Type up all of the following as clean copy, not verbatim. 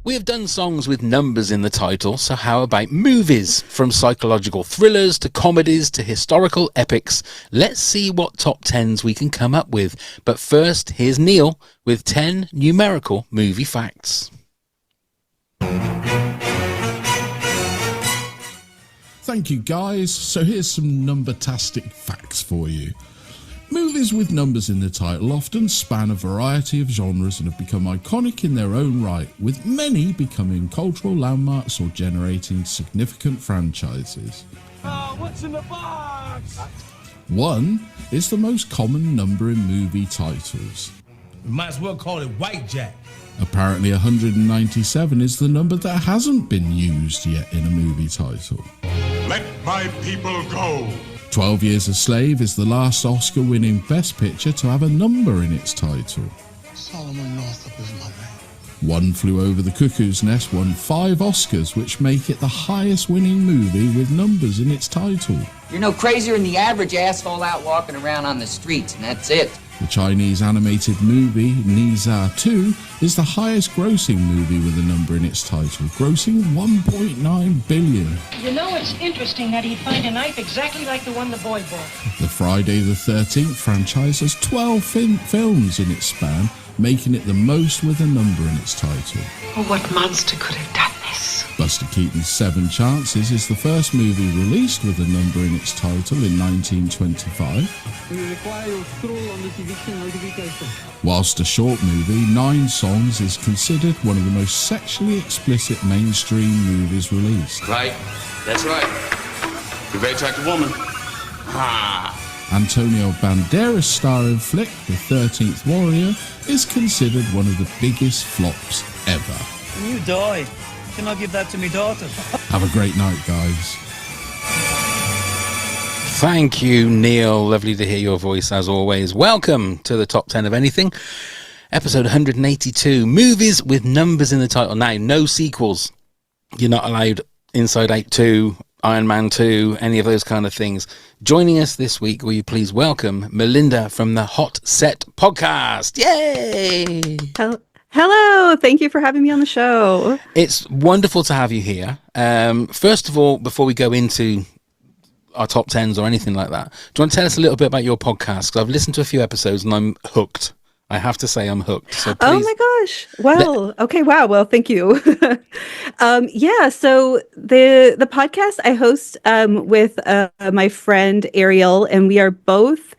We have done songs with numbers in the title, so how about movies? From psychological thrillers to comedies to historical epics. Let's see what top 10s we can come up with. But first, here's Neil with 10 numerical movie facts. Thank you, guys. So here's some number-tastic facts for you. Movies with numbers in the title often span a variety of genres and have become iconic in their own right, with many becoming cultural landmarks or generating significant franchises. What's in the box? 1 is the most common number in movie titles. We might as well call it White Jack. Apparently 197 is the number that hasn't been used yet in a movie title. Let my people go. 12 Years a Slave is the last Oscar-winning Best Picture to have a number in its title. Solomon Northup is my name. One Flew Over the Cuckoo's Nest won 5 Oscars, which make it the highest-winning movie with numbers in its title. You're no crazier than the average asshole out walking around on the streets, and that's it. The Chinese animated movie Nisa 2 is the highest-grossing movie with a number in its title, grossing $1.9 billion. You know, it's interesting that he'd find a knife exactly like the one the boy bought. The Friday the 13th franchise has 12 films in its span, making it the most with a number in its title. Oh, what monster could have done this? Buster Keaton's Seven Chances is the first movie released with a number in its title in 1925. We require your scroll on this eviction notification. Whilst a short movie, 9 Songs is considered one of the most sexually explicit mainstream movies released. Right, that's right. You're a very attractive woman. Antonio Banderas' starring flick, The 13th Warrior, is considered one of the biggest flops ever. When you die, can I give that to me daughter? Have a great night, guys. Thank you, Neil. Lovely to hear your voice as always. Welcome to the top 10 of anything. Episode 182, movies with numbers in the title. Now, no sequels. You're not allowed Inside Out 2, Iron Man 2, any of those kind of things. Joining us this week, will you please welcome Melinda from the Haute Set Podcast. Yay! Hello. Thank you for having me on the show. It's wonderful to have you here. First of all, before we go into our top 10s or anything like that, do you want to tell us a little bit about your podcast? Because I've listened to a few episodes and I'm hooked. I have to say I'm hooked. So please. Oh my gosh. Well, okay. Wow. Well, thank you. Yeah. So the podcast I host with my friend Ariel, and we are both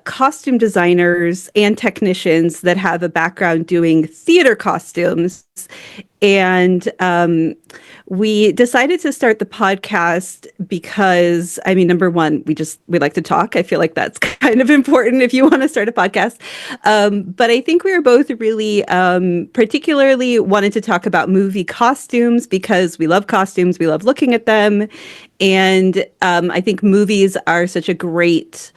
costume designers and technicians that have a background doing theater costumes. And we decided to start the podcast because, I mean, number one, we like to talk. I feel like that's kind of important if you want to start a podcast. But I think we were both really particularly wanted to talk about movie costumes because we love costumes. We love looking at them. And I think movies are such a great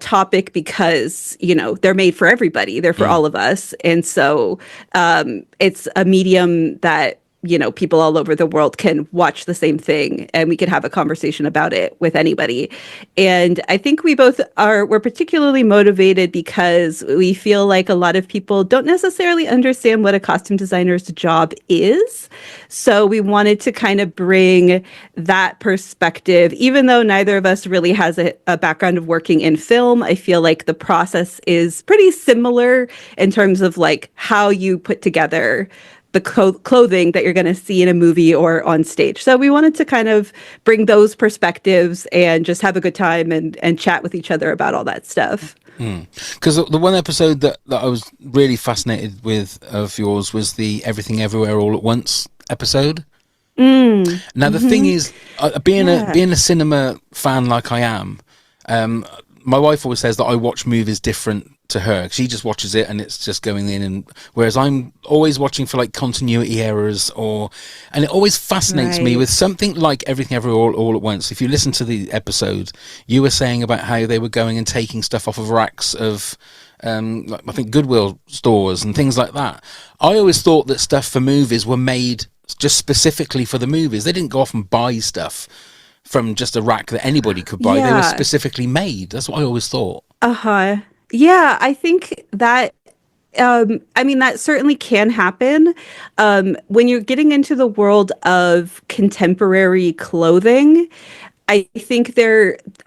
topic because, you know, they're made for everybody. They're for all of us. And so it's a medium that, you know, people all over the world can watch the same thing and we can have a conversation about it with anybody. And I think we're particularly motivated because we feel like a lot of people don't necessarily understand what a costume designer's job is. So we wanted to kind of bring that perspective, even though neither of us really has a background of working in film. I feel like the process is pretty similar in terms of like how you put together the clothing that you're going to see in a movie or on stage. So we wanted to kind of bring those perspectives and just have a good time and chat with each other about all that stuff. Because the one episode that I was really fascinated with of yours was the Everything Everywhere All at Once episode. Now, the thing is, being a cinema fan like I am, my wife always says that I watch movies different to her. She just watches it and it's just going in, and whereas I'm always watching for like continuity errors and it always fascinates me with something like Everything Everywhere all at Once. If you listen to the episode, you were saying about how they were going and taking stuff off of racks of like, I think Goodwill stores and things like that. I always thought that stuff for movies were made just specifically for the movies. They didn't go off and buy stuff from just a rack that anybody could buy. They were specifically made. That's what I always thought. Yeah, I think that I mean, that certainly can happen. When you're getting into the world of contemporary clothing, I think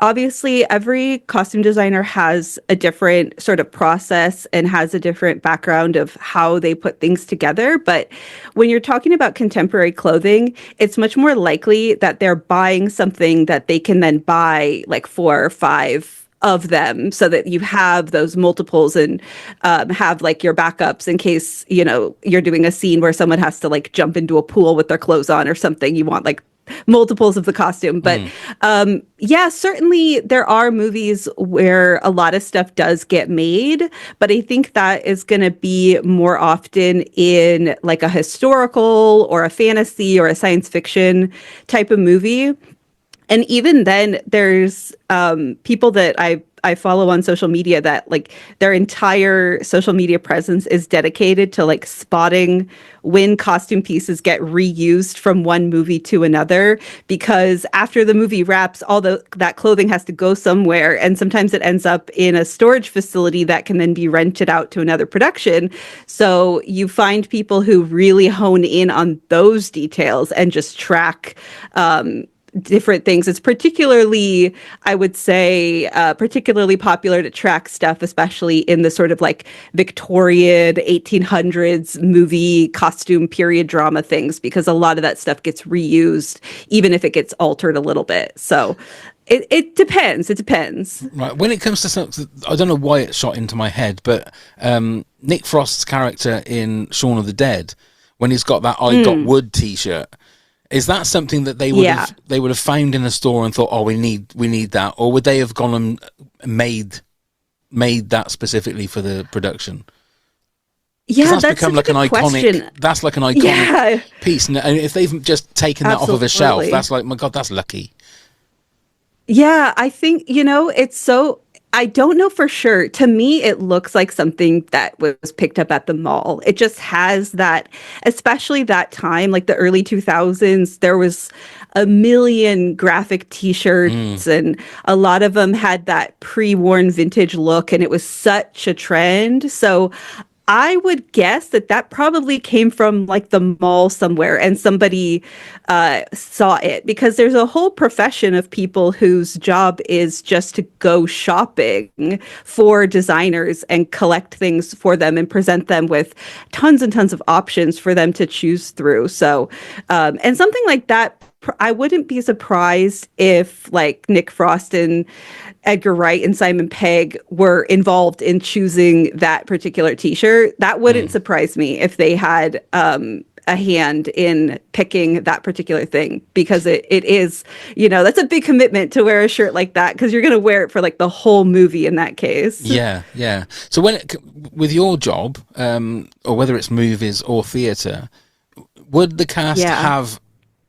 obviously every costume designer has a different sort of process and has a different background of how they put things together. But when you're talking about contemporary clothing, it's much more likely that they're buying something that they can then buy like 4 or 5 of them, so that you have those multiples and have like your backups in case, you're doing a scene where someone has to like jump into a pool with their clothes on or something. You want like multiples of the costume. But yeah, certainly there are movies where a lot of stuff does get made, but I think that is going to be more often in like a historical or a fantasy or a science fiction type of movie. And even then, there's people that I follow on social media that like their entire social media presence is dedicated to like spotting when costume pieces get reused from one movie to another, because after the movie wraps, that clothing has to go somewhere, and sometimes it ends up in a storage facility that can then be rented out to another production. So you find people who really hone in on those details and just track different things. It's particularly, I would say, particularly popular to track stuff, especially in the sort of like Victorian 1800s movie costume period drama things, because a lot of that stuff gets reused, even if it gets altered a little bit. So it depends. It depends. Right. When it comes to something, I don't know why it shot into my head, but Nick Frost's character in Shaun of the Dead, when he's got that I Got Wood t-shirt, is that something that they would have found in a store and thought, oh, we need that, or would they have gone and made that specifically for the production? Yeah, that's become like an iconic. Question. That's like an iconic piece, and if they've just taken that off of a shelf, that's like, my God, that's lucky. Yeah, I think it's so. I don't know for sure. To me, it looks like something that was picked up at the mall. It just has that, especially that time, like the early 2000s, there was a million graphic t-shirts and a lot of them had that pre-worn vintage look, and it was such a trend. So I would guess that probably came from like the mall somewhere, and somebody saw it, because there's a whole profession of people whose job is just to go shopping for designers and collect things for them and present them with tons and tons of options for them to choose through. So, and something like that, I wouldn't be surprised if like Nick Frost and Edgar Wright and Simon Pegg were involved in choosing that particular t-shirt. That wouldn't surprise me if they had a hand in picking that particular thing, because it is, that's a big commitment to wear a shirt like that, because you're going to wear it for like the whole movie in that case. Yeah. So with your job, or whether it's movies or theatre, would the cast have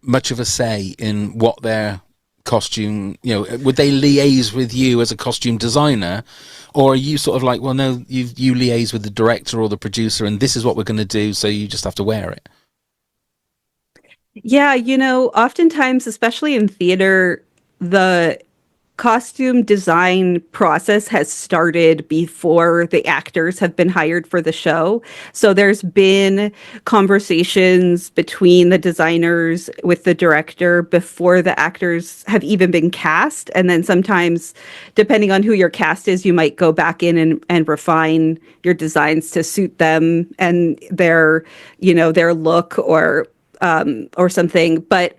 much of a say in what their costume, would they liaise with you as a costume designer, or are you sort of like, well, no, you liaise with the director or the producer and this is what we're going to do, so you just have to wear it? Yeah, oftentimes, especially in theater, the costume design process has started before the actors have been hired for the show. So there's been conversations between the designers with the director before the actors have even been cast. And then sometimes, depending on who your cast is, you might go back in and refine your designs to suit them and their look or something. But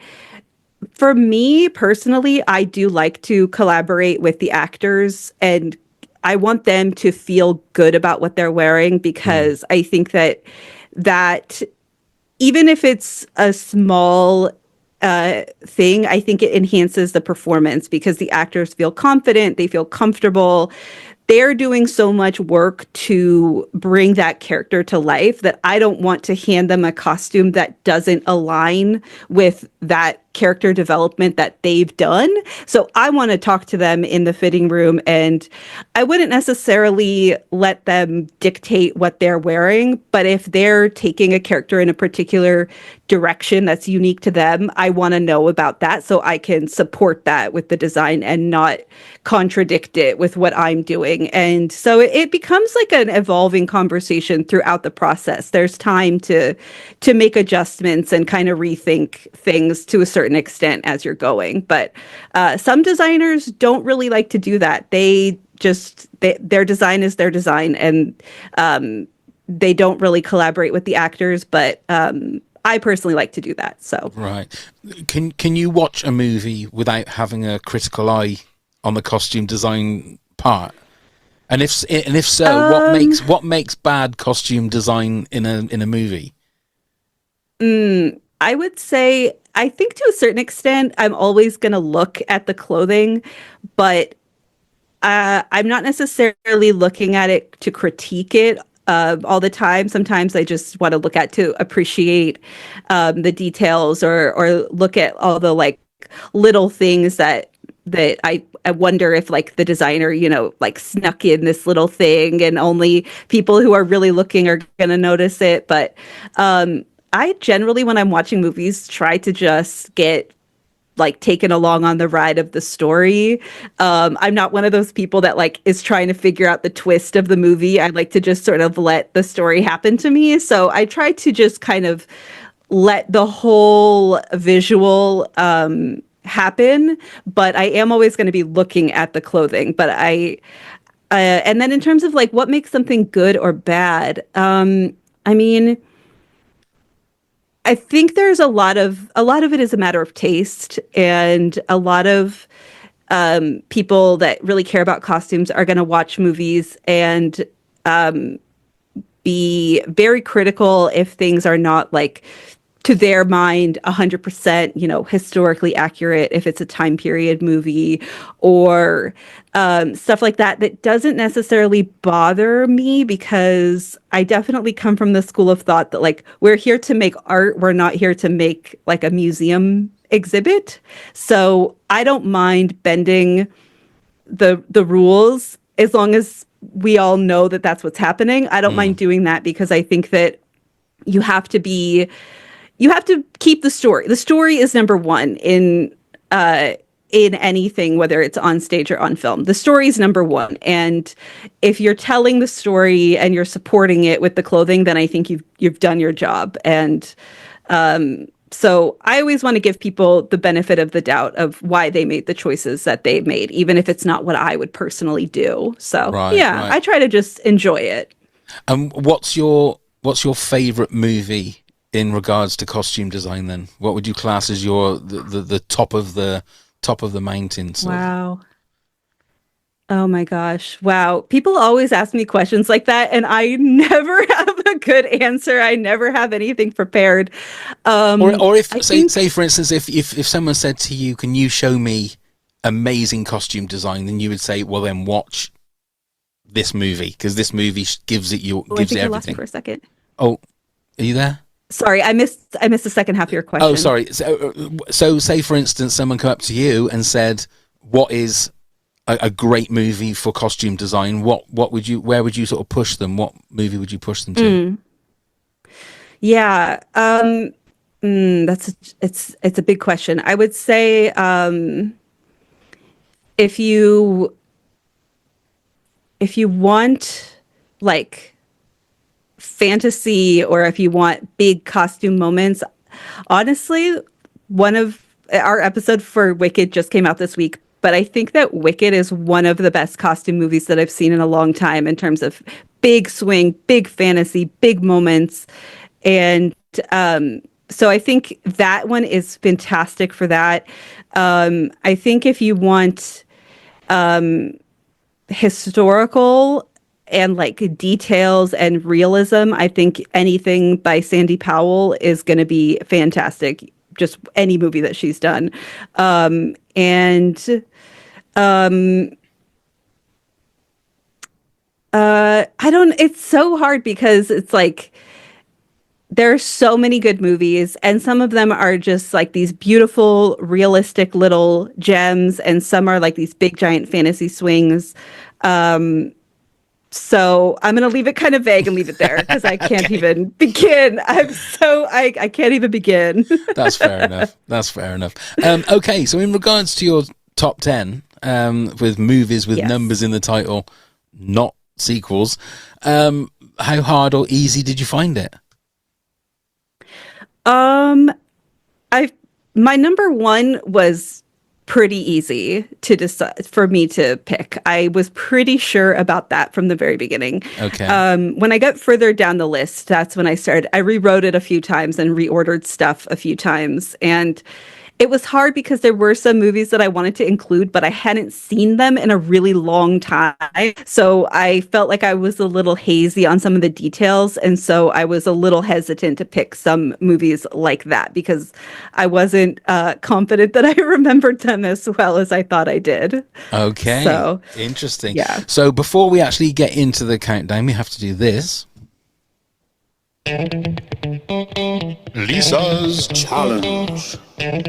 for me personally, I do like to collaborate with the actors, and I want them to feel good about what they're wearing, because I think that even if it's a small thing, I think it enhances the performance, because the actors feel confident, they feel comfortable. They're doing so much work to bring that character to life that I don't want to hand them a costume that doesn't align with that character development that they've done. So I want to talk to them in the fitting room, and I wouldn't necessarily let them dictate what they're wearing, but if they're taking a character in a particular direction that's unique to them, I want to know about that so I can support that with the design and not contradict it with what I'm doing. And so it becomes like an evolving conversation throughout the process. There's time to make adjustments and kind of rethink things to a certain extent as you're going. But some designers don't really like to do that. Their design is their design, and they don't really collaborate with the actors. But I personally like to do that. So right, can you watch a movie without having a critical eye on the costume design part? And if so, what makes bad costume design in a movie? I would say, I think to a certain extent, I'm always going to look at the clothing, but I'm not necessarily looking at it to critique it all the time. Sometimes I just want to look at to appreciate the details or look at all the like little things that I wonder if like the designer, like snuck in this little thing and only people who are really looking are going to notice it. But I generally, when I'm watching movies, try to just get like taken along on the ride of the story. I'm not one of those people that like is trying to figure out the twist of the movie. I like to just sort of let the story happen to me. So I try to just kind of let the whole visual happen, but I am always going to be looking at the clothing. But and then in terms of like what makes something good or bad, I mean, I think there's a lot of it is a matter of taste, and a lot of people that really care about costumes are going to watch movies and be very critical if things are not like, to their mind, 100%, historically accurate, if it's a time period movie or stuff like that. That doesn't necessarily bother me, because I definitely come from the school of thought that like, we're here to make art. We're not here to make like a museum exhibit. So I don't mind bending the rules as long as we all know that that's what's happening. I don't mind doing that, because I think that you have to keep the story. The story is number one in anything, whether it's on stage or on film. The story is number one. And if you're telling the story and you're supporting it with the clothing, then I think you've done your job. And so I always want to give people the benefit of the doubt of why they made the choices that they made, even if it's not what I would personally do. So right. I try to just enjoy it. What's your favorite movie in regards to costume design then? What would you class as the top of the mountain? So? Wow. Oh my gosh. Wow. People always ask me questions like that, and I never have a good answer. I never have anything prepared. Or if say for instance, if someone said to you, can you show me amazing costume design, then you would say, well then watch this movie, because this movie gives it everything. I lost you for a second. Oh, are you there? Sorry, I missed the second half of your question. Oh, sorry. So say for instance, someone come up to you and said, "What is a great movie for costume design?" Where would you sort of push them? What movie would you push them to? Yeah, it's a big question. I would say if you want like fantasy, or if you want big costume moments, honestly, one of our episode for Wicked just came out this week, but I think that Wicked is one of the best costume movies that I've seen in a long time in terms of big swing, big fantasy, big moments. And so I think that one is fantastic for that. I think if you want historical and like details and realism, I think anything by Sandy Powell is going to be fantastic. Just any movie that she's done. It's so hard, because it's like there are so many good movies, and some of them are just like these beautiful, realistic little gems, and some are like these big, giant fantasy swings. So I'm going to leave it kind of vague and leave it there because I can't even begin. I can't even begin. That's fair enough. Okay, so in regards to your top 10, with movies with numbers in the title, not sequels, how hard or easy did you find it? My number one was pretty easy to decide for me to pick. I was pretty sure about that from the very beginning. Okay. When I got further down the list, that's when I rewrote it a few times and reordered stuff a few times. And it was hard because there were some movies that I wanted to include, but I hadn't seen them in a really long time. So I felt like I was a little hazy on some of the details. And so I was a little hesitant to pick some movies like that because I wasn't confident that I remembered them as well as I thought I did. Okay. So, interesting. Yeah. So before we actually get into the countdown, we have to do this. Lisa's Challenge. What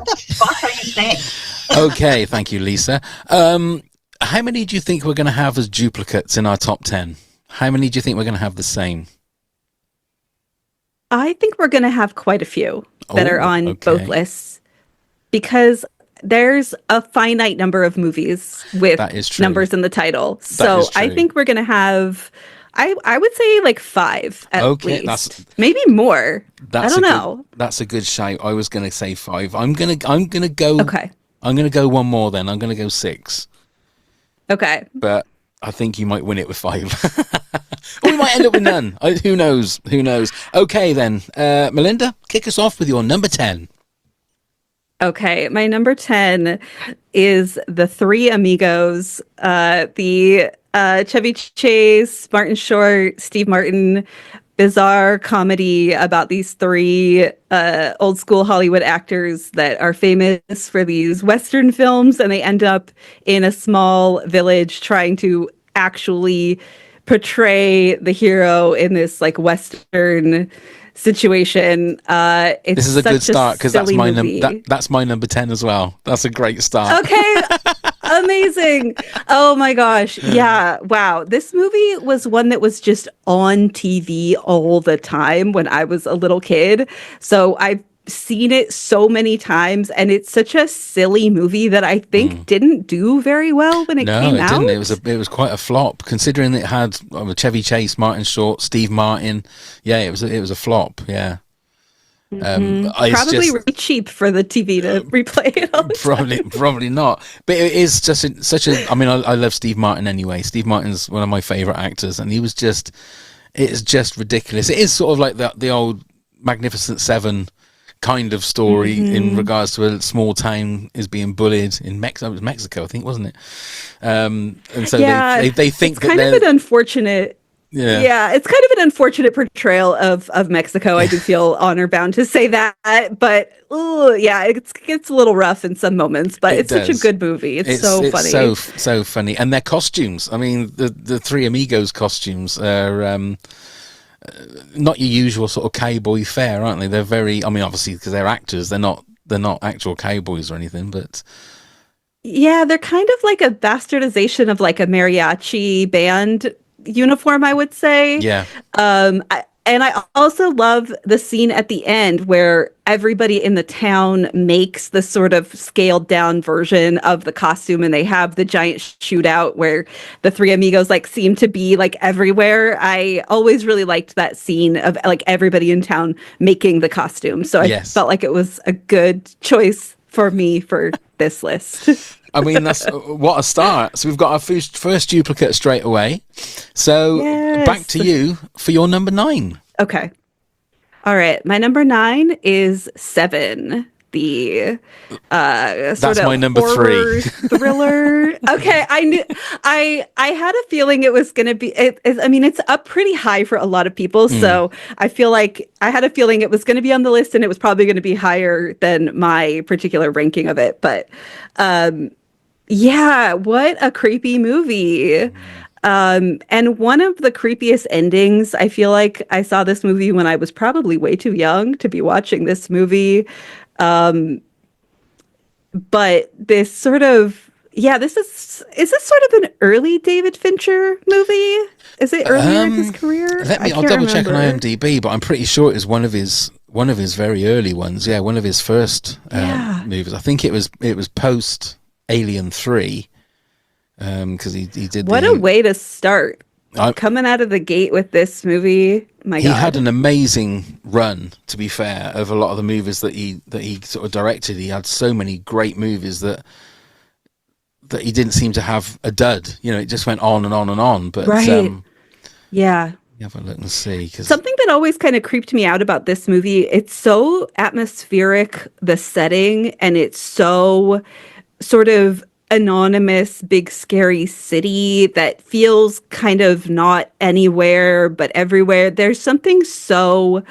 the fuck are you saying? Okay, thank you, Lisa. How many do you think we're going to have as duplicates in our top 10? How many do you think we're going to have the same? I think we're going to have quite a few that are on both lists because there's a finite number of movies with numbers in the title. So I think we're going to have... I would say like 5 at least. Maybe more. I don't know. That's a good shout. I was going to say 5. I'm gonna go. Okay. I'm gonna go one more. Then I'm gonna go 6. Okay. But I think you might win it with 5. Or we might end up with none. Who knows? Okay then, Melinda, kick us off with your number 10. Okay, my number 10 is The Three Amigos, the Chevy Chase, Martin Short, Steve Martin, bizarre comedy about these 3 old school Hollywood actors that are famous for these Western films, and they end up in a small village trying to actually portray the hero in this like Western situation. This is a good start because that's my that's my number 10 as well. That's a great start. Okay. Amazing. Oh my gosh. Yeah. Wow. This movie was one that was just on TV all the time when I was a little kid. So I've seen it so many times, and it's such a silly movie that I think didn't do very well when it came out. No, it didn't. It was quite a flop considering it had Chevy Chase, Martin Short, Steve Martin. Yeah, it was a flop. Yeah. Probably really cheap for the TV to replay it all the time. Probably not. But it is just such a. I mean, I love Steve Martin anyway. Steve Martin's one of my favorite actors, and it's just ridiculous. It is sort of like the old Magnificent Seven kind of story in regards to a small town is being bullied in Mexico. It was Mexico, I think, wasn't it? And so they think it's kind of an unfortunate. Yeah, it's kind of an unfortunate portrayal of Mexico. I do feel honor bound to say that, but it gets a little rough in some moments. But it's such a good movie. It's so funny. So funny, and their costumes. I mean, the Three Amigos costumes are not your usual sort of cowboy fare, aren't they? They're very. I mean, obviously because they're actors, they're not actual cowboys or anything, but. Yeah, they're kind of like a bastardization of like a mariachi band uniform, I would say. Yeah. And I also love the scene at the end where everybody in the town makes the sort of scaled down version of the costume, and they have the giant shootout where the Three Amigos like seem to be like everywhere. I always really liked that scene of like everybody in town making the costume. So I felt like it was a good choice for me for this list. I mean, that's what a start. So we've got our first duplicate straight away. So back to you for your number 9. Okay. All right. My number 9 is 7. The that's sort of my number 3 thriller. Okay, I knew. I had a feeling it was going to be. I mean, it's up pretty high for a lot of people, so I feel like I had a feeling it was going to be on the list, and it was probably going to be higher than my particular ranking of it. But yeah, what a creepy movie. And one of the creepiest endings, I feel like I saw this movie when I was probably way too young to be watching this movie. But this sort of, is this sort of an early David Fincher movie? Is it earlier in his career? I'll double check on IMDb, but I'm pretty sure it was one of his very early ones. Yeah, one of his first movies. I think it was post Alien 3, because he did. What a way to start! Coming out of the gate with this movie. My God. He had an amazing run, to be fair, of a lot of the movies that he sort of directed. He had so many great movies that he didn't seem to have a dud. You know, it just went on and on and on. But right. Yeah. Have a look and see. Something that always kind of creeped me out about this movie, it's so atmospheric, the setting, and it's so sort of anonymous, big, scary city that feels kind of not anywhere but everywhere. There's something so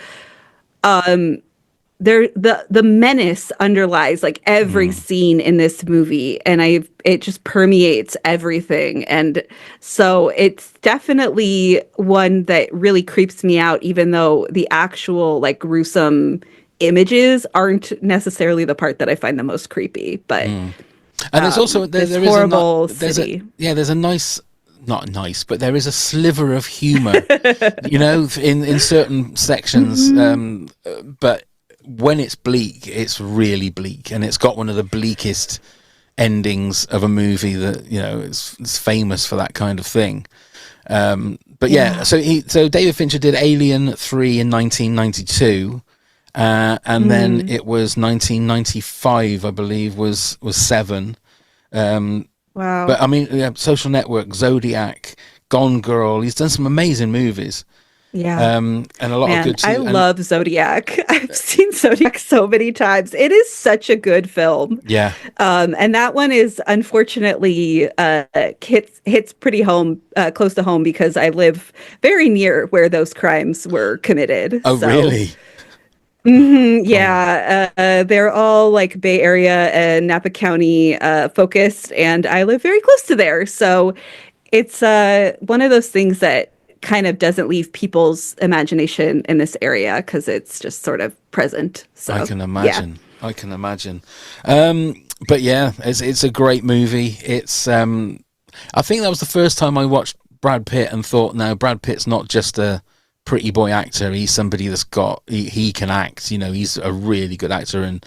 the menace underlies like every scene in this movie, and it just permeates everything. And so it's definitely one that really creeps me out, even though the actual like gruesome images aren't necessarily the part that I find the most creepy. But and there's also there is horrible city. There's a nice, not nice, but there is a sliver of humor, you know, in certain sections. But when it's bleak, it's really bleak, and it's got one of the bleakest endings of a movie that, you know, it's famous for that kind of thing. But so David Fincher did Alien 3 in 1992, and then it was 1995, I believe, was 7. Wow! But I mean, Social Network, Zodiac, Gone Girl. He's done some amazing movies. Yeah. And a lot of good too. I love Zodiac. I've seen Zodiac so many times. It is such a good film. Yeah. And that one is unfortunately hits pretty close to home, because I live very near where those crimes were committed. Oh, so. Really? Yeah. They're all like Bay Area and Napa County focused, and I live very close to there. So it's one of those things that kind of doesn't leave people's imagination in this area, because it's just sort of present. So I can imagine. Yeah. I can imagine. But yeah, it's a great movie. It's I think that was the first time I watched Brad Pitt and thought, no, Brad Pitt's not just a pretty boy actor. He's somebody that's he can act. You know, he's a really good actor, and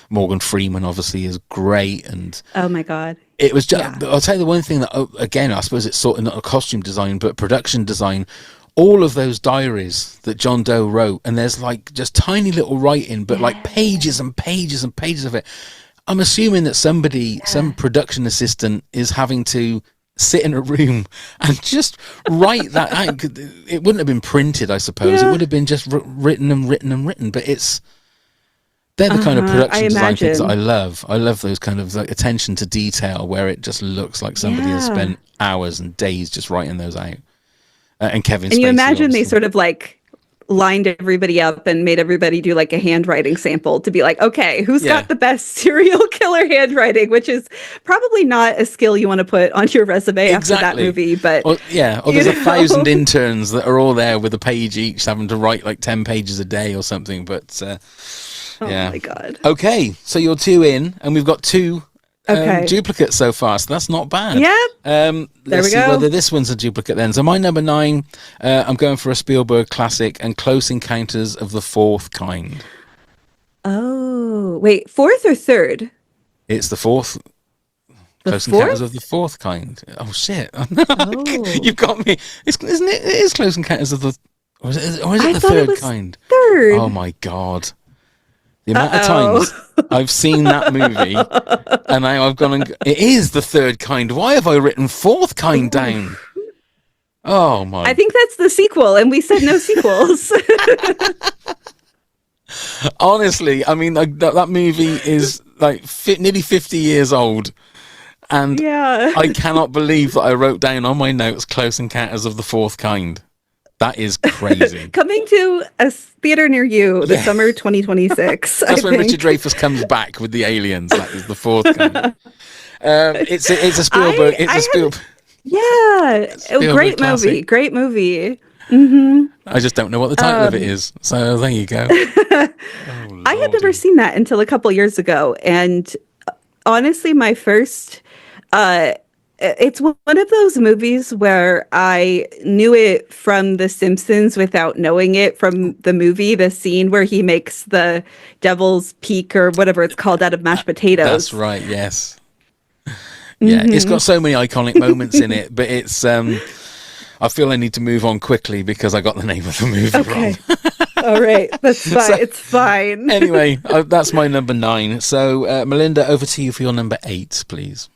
Morgan Freeman obviously is great. And oh my God. It was just, I'll tell you the one thing that, again, I suppose it's sort of not a costume design, but production design. All of those diaries that John Doe wrote, and there's like just tiny little writing, but like pages and pages and pages of it. I'm assuming that some production assistant is having to sit in a room and just write that out. It wouldn't have been printed, I suppose. It would have been just written and written and written, but they're the kind of production design things that I love. I love those kind of like attention to detail, where it just looks like somebody has spent hours and days just writing those out. And Kevin Spacey, and you imagine obviously. They sort of like lined everybody up and made everybody do like a handwriting sample to be like, okay, who's got the best serial killer handwriting, which is probably not a skill you want to put on your resume after that movie. But or there's 1,000 interns that are all there with a page each, having to write like 10 pages a day or something. But oh my God. Okay, so you're 2 in, and we've got 2 duplicates so far, so that's not bad. Yeah. Let's see whether this one's a duplicate then. So my number 9, I'm going for a Spielberg classic, and Close Encounters of the Fourth Kind. Oh, wait, 4th or 3rd? It's the 4th. Close Encounters of the Fourth Kind. Oh shit! You've got me. Isn't it? It is Close Encounters of the. Or is it the Third Kind? 3rd. Oh my God. The amount of times I've seen that movie, and I've gone and it is the Third Kind. Why have I written Fourth Kind down? Oh my! I think that's the sequel, and we said no sequels. Honestly, I mean, that movie is like nearly 50 years old, and I cannot believe that I wrote down on my notes Close Encounters of the Fourth Kind. That is crazy. Coming to a theater near you this summer 2026. That's when Richard Dreyfuss comes back with the aliens. That is the Fourth Kind. It's a Spielberg. Yeah, great movie. Great movie. I just don't know what the title of it is. So there you go. I had never seen that until a couple years ago, and honestly, my first. It's one of those movies where I knew it from The Simpsons without knowing it from the movie, the scene where he makes the devil's peak or whatever it's called out of mashed potatoes. That's right, yes. Yeah, it's got so many iconic moments in it, but it's I feel I need to move on quickly because I got the name of the movie wrong. All right, that's fine. So, it's fine. Anyway, that's my number 9. So, Melinda, over to you for your number 8, please.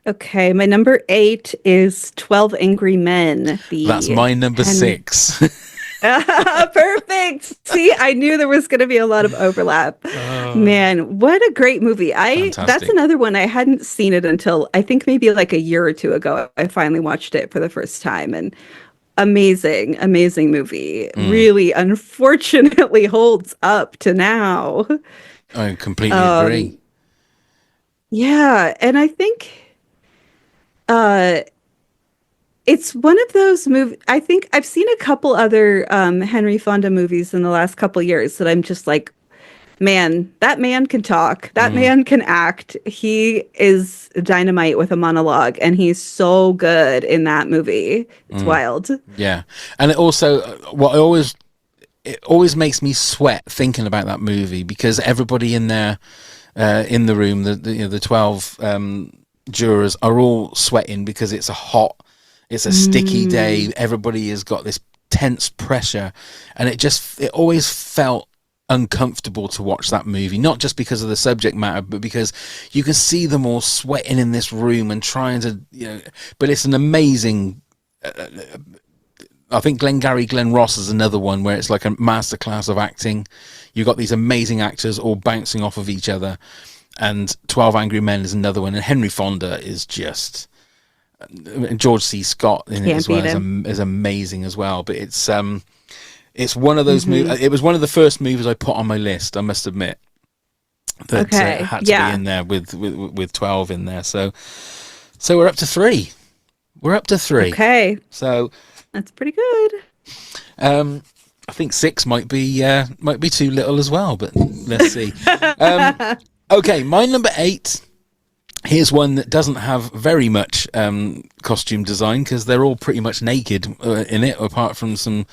Okay, my number 8 is 12 Angry Men. That's my number 6. Perfect. See, I knew there was going to be a lot of overlap. Man, what a great movie. That's another one. I hadn't seen it until I think maybe like a year or two ago. I finally watched it for the first time, and amazing movie. Really, unfortunately, holds up to now. I completely agree. Yeah, and I think it's one of those movies. I think I've seen a couple other Henry Fonda movies in the last couple years that I'm just like, man, that man can talk. That man can act. He is dynamite with a monologue, and he's so good in that movie. It's wild. Yeah, and it also it always makes me sweat thinking about that movie because everybody in there, in the room, the 12 jurors are all sweating because it's a sticky day. Everybody has got this tense pressure, and it always felt uncomfortable to watch that movie, not just because of the subject matter, but because you can see them all sweating in this room and trying to, but it's an amazing, I think Glenn Ross is another one where it's like a masterclass of acting. You've got these amazing actors all bouncing off of each other, and 12 Angry Men is another one, and Henry Fonda is just, George C. Scott in it as well is amazing as well. But it's one of those movies. It was one of the first movies I put on my list, I must admit, that had to be in there with 12 in there. So we're up to 3. Okay, so that's pretty good. I think 6 might be too little as well, but let's see. Okay, my number 8. Here's one that doesn't have very much costume design because they're all pretty much naked in it, apart from some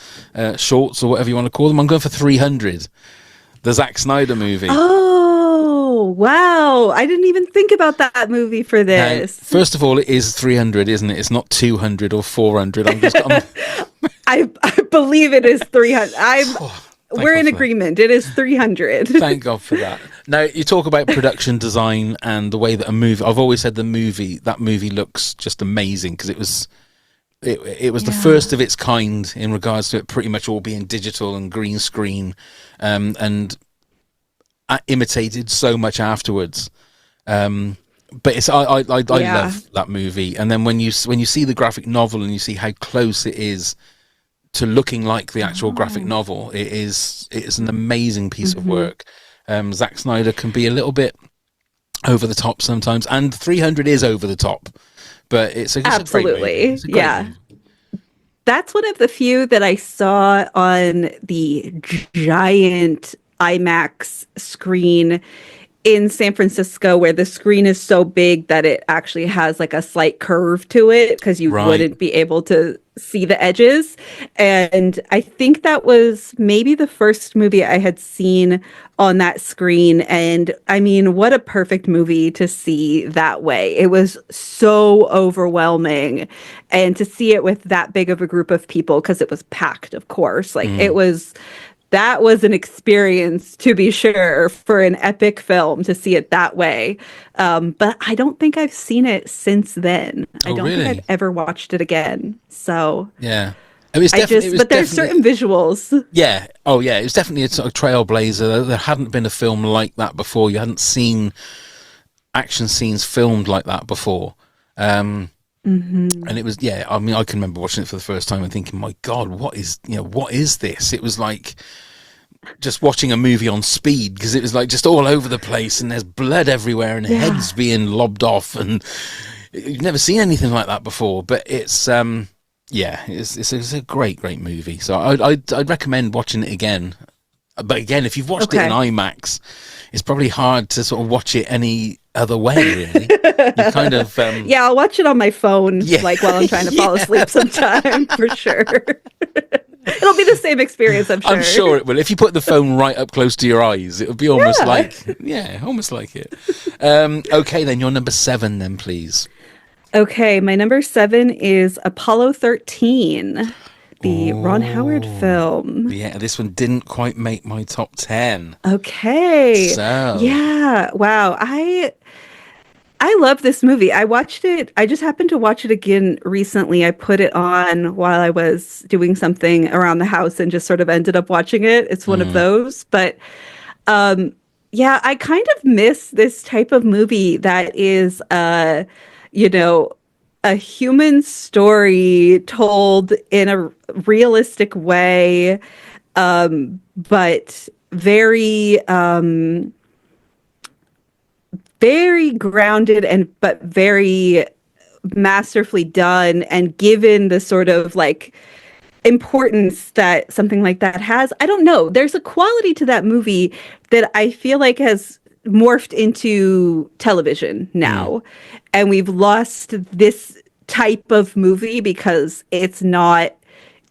shorts or whatever you want to call them. I'm going for 300, the Zack Snyder movie. Oh, wow. I didn't even think about that movie for this. Now, first of all, it is 300, isn't it? It's not 200 or 400. I believe it is 300. We're in agreement. It is 300. Thank God for that. Now, you talk about production design and the way that a movie... I've always said that movie looks just amazing because it was the first of its kind in regards to it pretty much all being digital and green screen, and imitated so much afterwards. But I love that movie. And then when you see the graphic novel and you see how close it is to looking like the actual graphic novel, it is an amazing piece of work. Zack Snyder can be a little bit over the top sometimes, and 300 is over the top, but it's absolutely a great movie. That's one of the few that I saw on the giant IMAX screen in San Francisco, where the screen is so big that it actually has like a slight curve to it because you wouldn't be able to see the edges. And I think that was maybe the first movie I had seen on that screen. And I mean, what a perfect movie to see that way. It was so overwhelming. And to see it with that big of a group of people, because it was packed, of course, like that was an experience, to be sure, for an epic film to see it that way. But I don't think I've seen it since then. I don't think I've ever watched it again. So yeah, but there's certain visuals. Yeah. Oh yeah, it was definitely a sort of trailblazer. There hadn't been a film like that before. You hadn't seen action scenes filmed like that before. And it was, I mean, I can remember watching it for the first time and thinking, my God, what is this? It was like just watching a movie on speed, because it was like just all over the place and there's blood everywhere and heads being lobbed off, and you've never seen anything like that before. But it's it's a great movie. So I'd recommend watching it again. But again, if you've watched it in IMAX, it's probably hard to sort of watch it any other way, really. You kind of I'll watch it on my phone, like while I'm trying to fall asleep sometime, for sure. It'll be the same experience, I'm sure. I'm sure it will. If you put the phone right up close to your eyes, it'll be almost almost like it. Okay, then your number 7, then, please. Okay, my number 7 is Apollo 13. The Ron Howard film. Yeah, this one didn't quite make my top 10. Okay. So. Yeah. Wow. I love this movie. I watched it. I just happened to watch it again recently. I put it on while I was doing something around the house and just sort of ended up watching it. It's one of those. But I kind of miss this type of movie that is, a human story told in a realistic way, but very, very grounded but very masterfully done, and given the sort of like importance that something like that has. I don't know. There's a quality to that movie that I feel like has morphed into television now. And we've lost this type of movie because it's not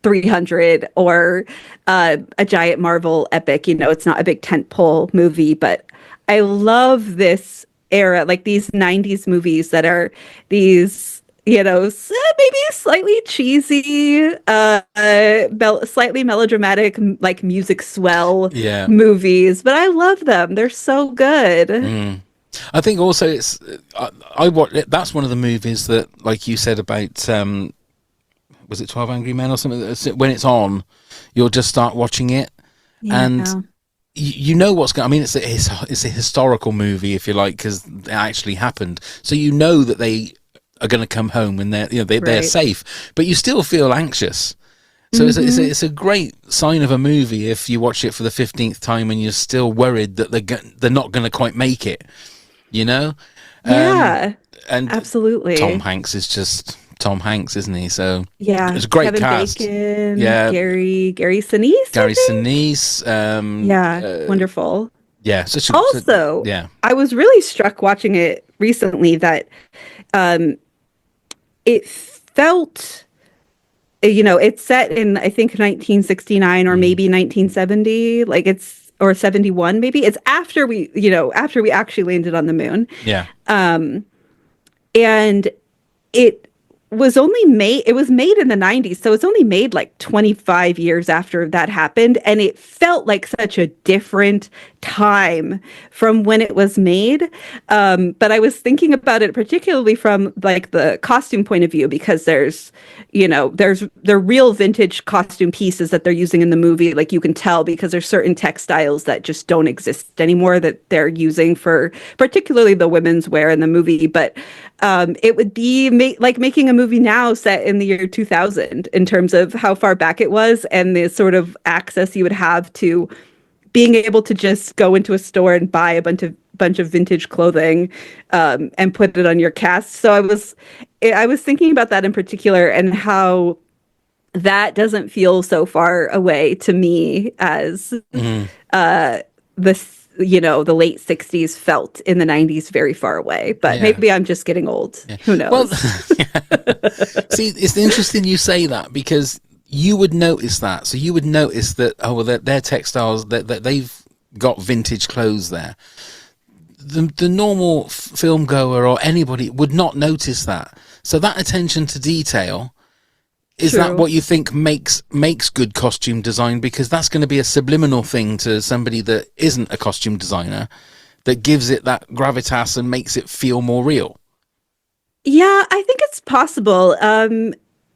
300 or a giant Marvel epic. It's not a big tentpole movie, but I love this era, like these 90s movies that are these, maybe slightly cheesy, slightly melodramatic, like music swell movies, but I love them. They're so good. I think also it's that's one of the movies that, like you said about was it 12 Angry Men or something, when it's on you'll just start watching it and you know what's going. I mean, it's a historical movie, if you like, because it actually happened, so you know that they are going to come home and they're safe, but you still feel anxious. So it's a great sign of a movie if you watch it for the 15th time and you're still worried that they're not going to quite make it. And absolutely. Tom Hanks is just Tom Hanks, isn't he? So it's a great Kevin cast. Bacon, Gary Sinise. Gary Sinise. Wonderful. Yeah. I was really struck watching it recently that it felt, it's set in, I think, 1969 or maybe 1970, or 71 maybe. It's after we actually landed on the moon. Yeah. And it was made in the 90s, so it's only made like 25 years after that happened, and it felt like such a different time from when it was made. But I was thinking about it particularly from like the costume point of view, because there's real vintage costume pieces that they're using in the movie, like you can tell, because there's certain textiles that just don't exist anymore that they're using for particularly the women's wear in the movie. But it would be like making a movie now set in the year 2000 in terms of how far back it was and the sort of access you would have to being able to just go into a store and buy a bunch of vintage clothing and put it on your cast. So I was thinking about that in particular, and how that doesn't feel so far away to me as the late 60s felt in the 90s very far away. But maybe I'm just getting old. Yeah. Who knows? Well, see, it's interesting you say that, because you would notice that. So you would notice that, their textiles, that they've got vintage clothes there. The normal film goer or anybody would not notice that. So that attention to detail, is True. That what you think makes good costume design? Because that's going to be a subliminal thing to somebody that isn't a costume designer, that gives it that gravitas and makes it feel more real. Yeah, I think it's possible.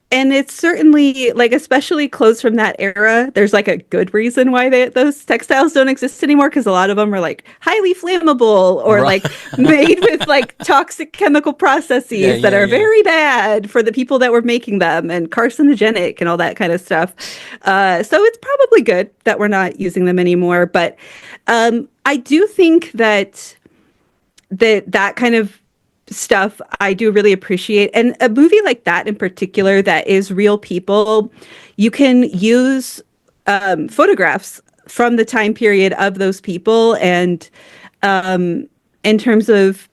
And it's certainly, like, especially clothes from that era, there's like a good reason why those textiles don't exist anymore, because a lot of them are like highly flammable or like made with like toxic chemical processes that are very bad for the people that were making them, and carcinogenic and all that kind of stuff. So it's probably good that we're not using them anymore. But I do think that kind of stuff I do really appreciate. And a movie like that in particular, that is real people, you can use photographs from the time period of those people. And in terms of,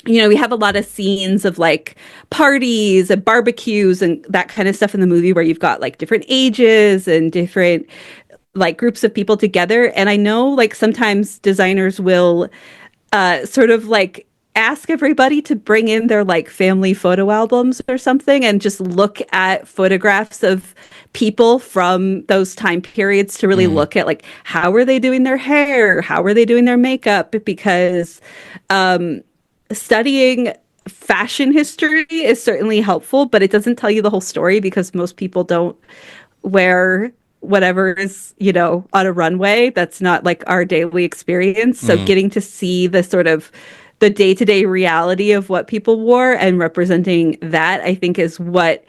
we have a lot of scenes of like parties and barbecues and that kind of stuff in the movie where you've got like different ages and different like groups of people together. And I know like sometimes designers will sort of like ask everybody to bring in their like family photo albums or something and just look at photographs of people from those time periods to really look at like how are they doing their hair, how are they doing their makeup, because studying fashion history is certainly helpful, but it doesn't tell you the whole story because most people don't wear whatever is, on a runway. That's not like our daily experience. So getting to see the sort of the day-to-day reality of what people wore and representing that, I think, is what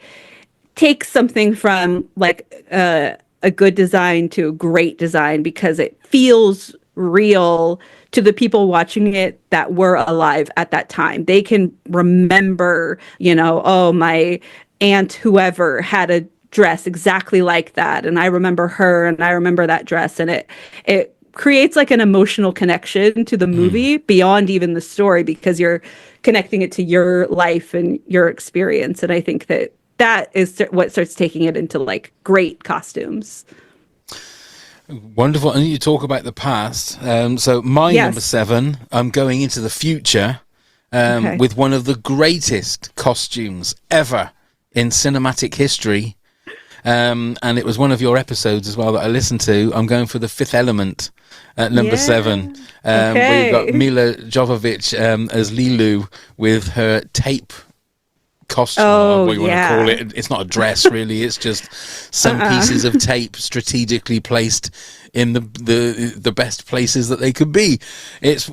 takes something from like a good design to a great design, because it feels real to the people watching it that were alive at that time. They can remember, oh, my aunt whoever had a dress exactly like that, and I remember her and I remember that dress, and it creates like an emotional connection to the movie beyond even the story, because you're connecting it to your life and your experience. And I think that is what starts taking it into like great costumes. Wonderful. And you talk about the past. So my number 7, I'm going into the future with one of the greatest costumes ever in cinematic history. And it was one of your episodes as well that I listened to. I'm going for The Fifth Element at number 7. We've got Mila Jovovich as Lilu with her tape costume, or what you want to call it. It's not a dress, really. It's just some pieces of tape strategically placed in the best places that they could be. It's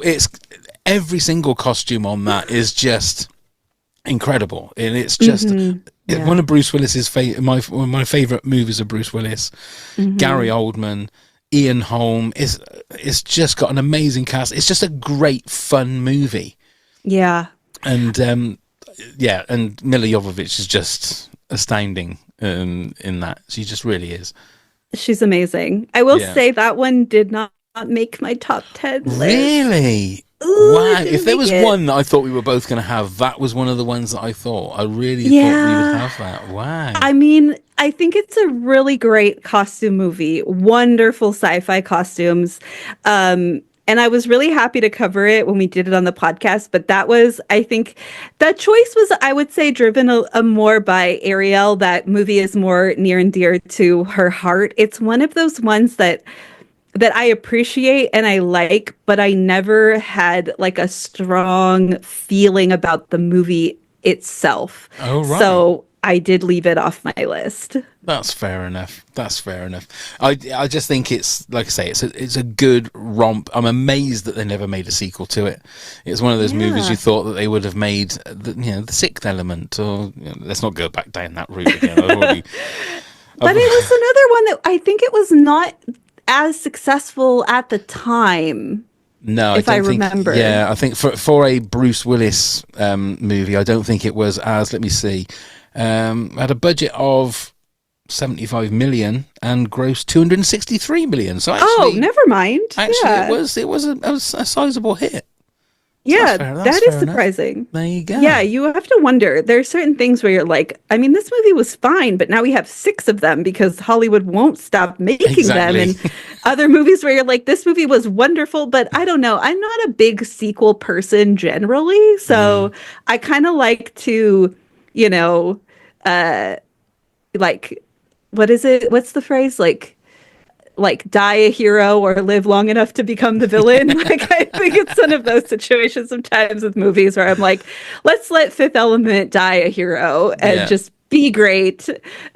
every single costume on that is just incredible, and it's just one of Bruce Willis's one of my favorite movies of Bruce Willis. Gary Oldman, Ian Holm. It's just got an amazing cast. It's just a great fun movie. And and Mila Jovovich is just astounding in that. She just really is. She's amazing. I will say that one did not make my top 10 list. Really? Ooh, wow. If there was one that I thought we were both going to have, that was one of the ones that I thought. I really thought we would have that. Wow. I mean, I think it's a really great costume movie. Wonderful sci-fi costumes. And I was really happy to cover it when we did it on the podcast. But that was, I think, that choice was, I would say, driven a more by Ariel. That movie is more near and dear to her heart. It's one of those ones that I appreciate and I like, but I never had like a strong feeling about the movie itself. Oh, right. So I did leave it off my list. That's fair enough. I just think it's, like I say, it's a good romp. I'm amazed that they never made a sequel to it. It's one of those movies you thought that they would have made, the Sixth Element, or let's not go back down that route again. But it was another one that I think it was not as successful at the time. No, if I remember. Yeah, I think for a Bruce Willis movie, I don't think it was as, let me see, had a budget of 75 million and grossed 263 million. So actually, never mind. Actually, it was a sizable hit. Yeah, that is surprising. Enough. There you go. Yeah, you have to wonder. There are certain things where you're like, I mean, this movie was fine, but now we have 6 of them because Hollywood won't stop making them. And other movies where you're like, this movie was wonderful, but I don't know. I'm not a big sequel person generally. So I kind of like to, like, what is it? What's the phrase? Like die a hero or live long enough to become the villain. Like, I think it's one of those situations sometimes with movies where I'm like, let's let Fifth Element die a hero and just be great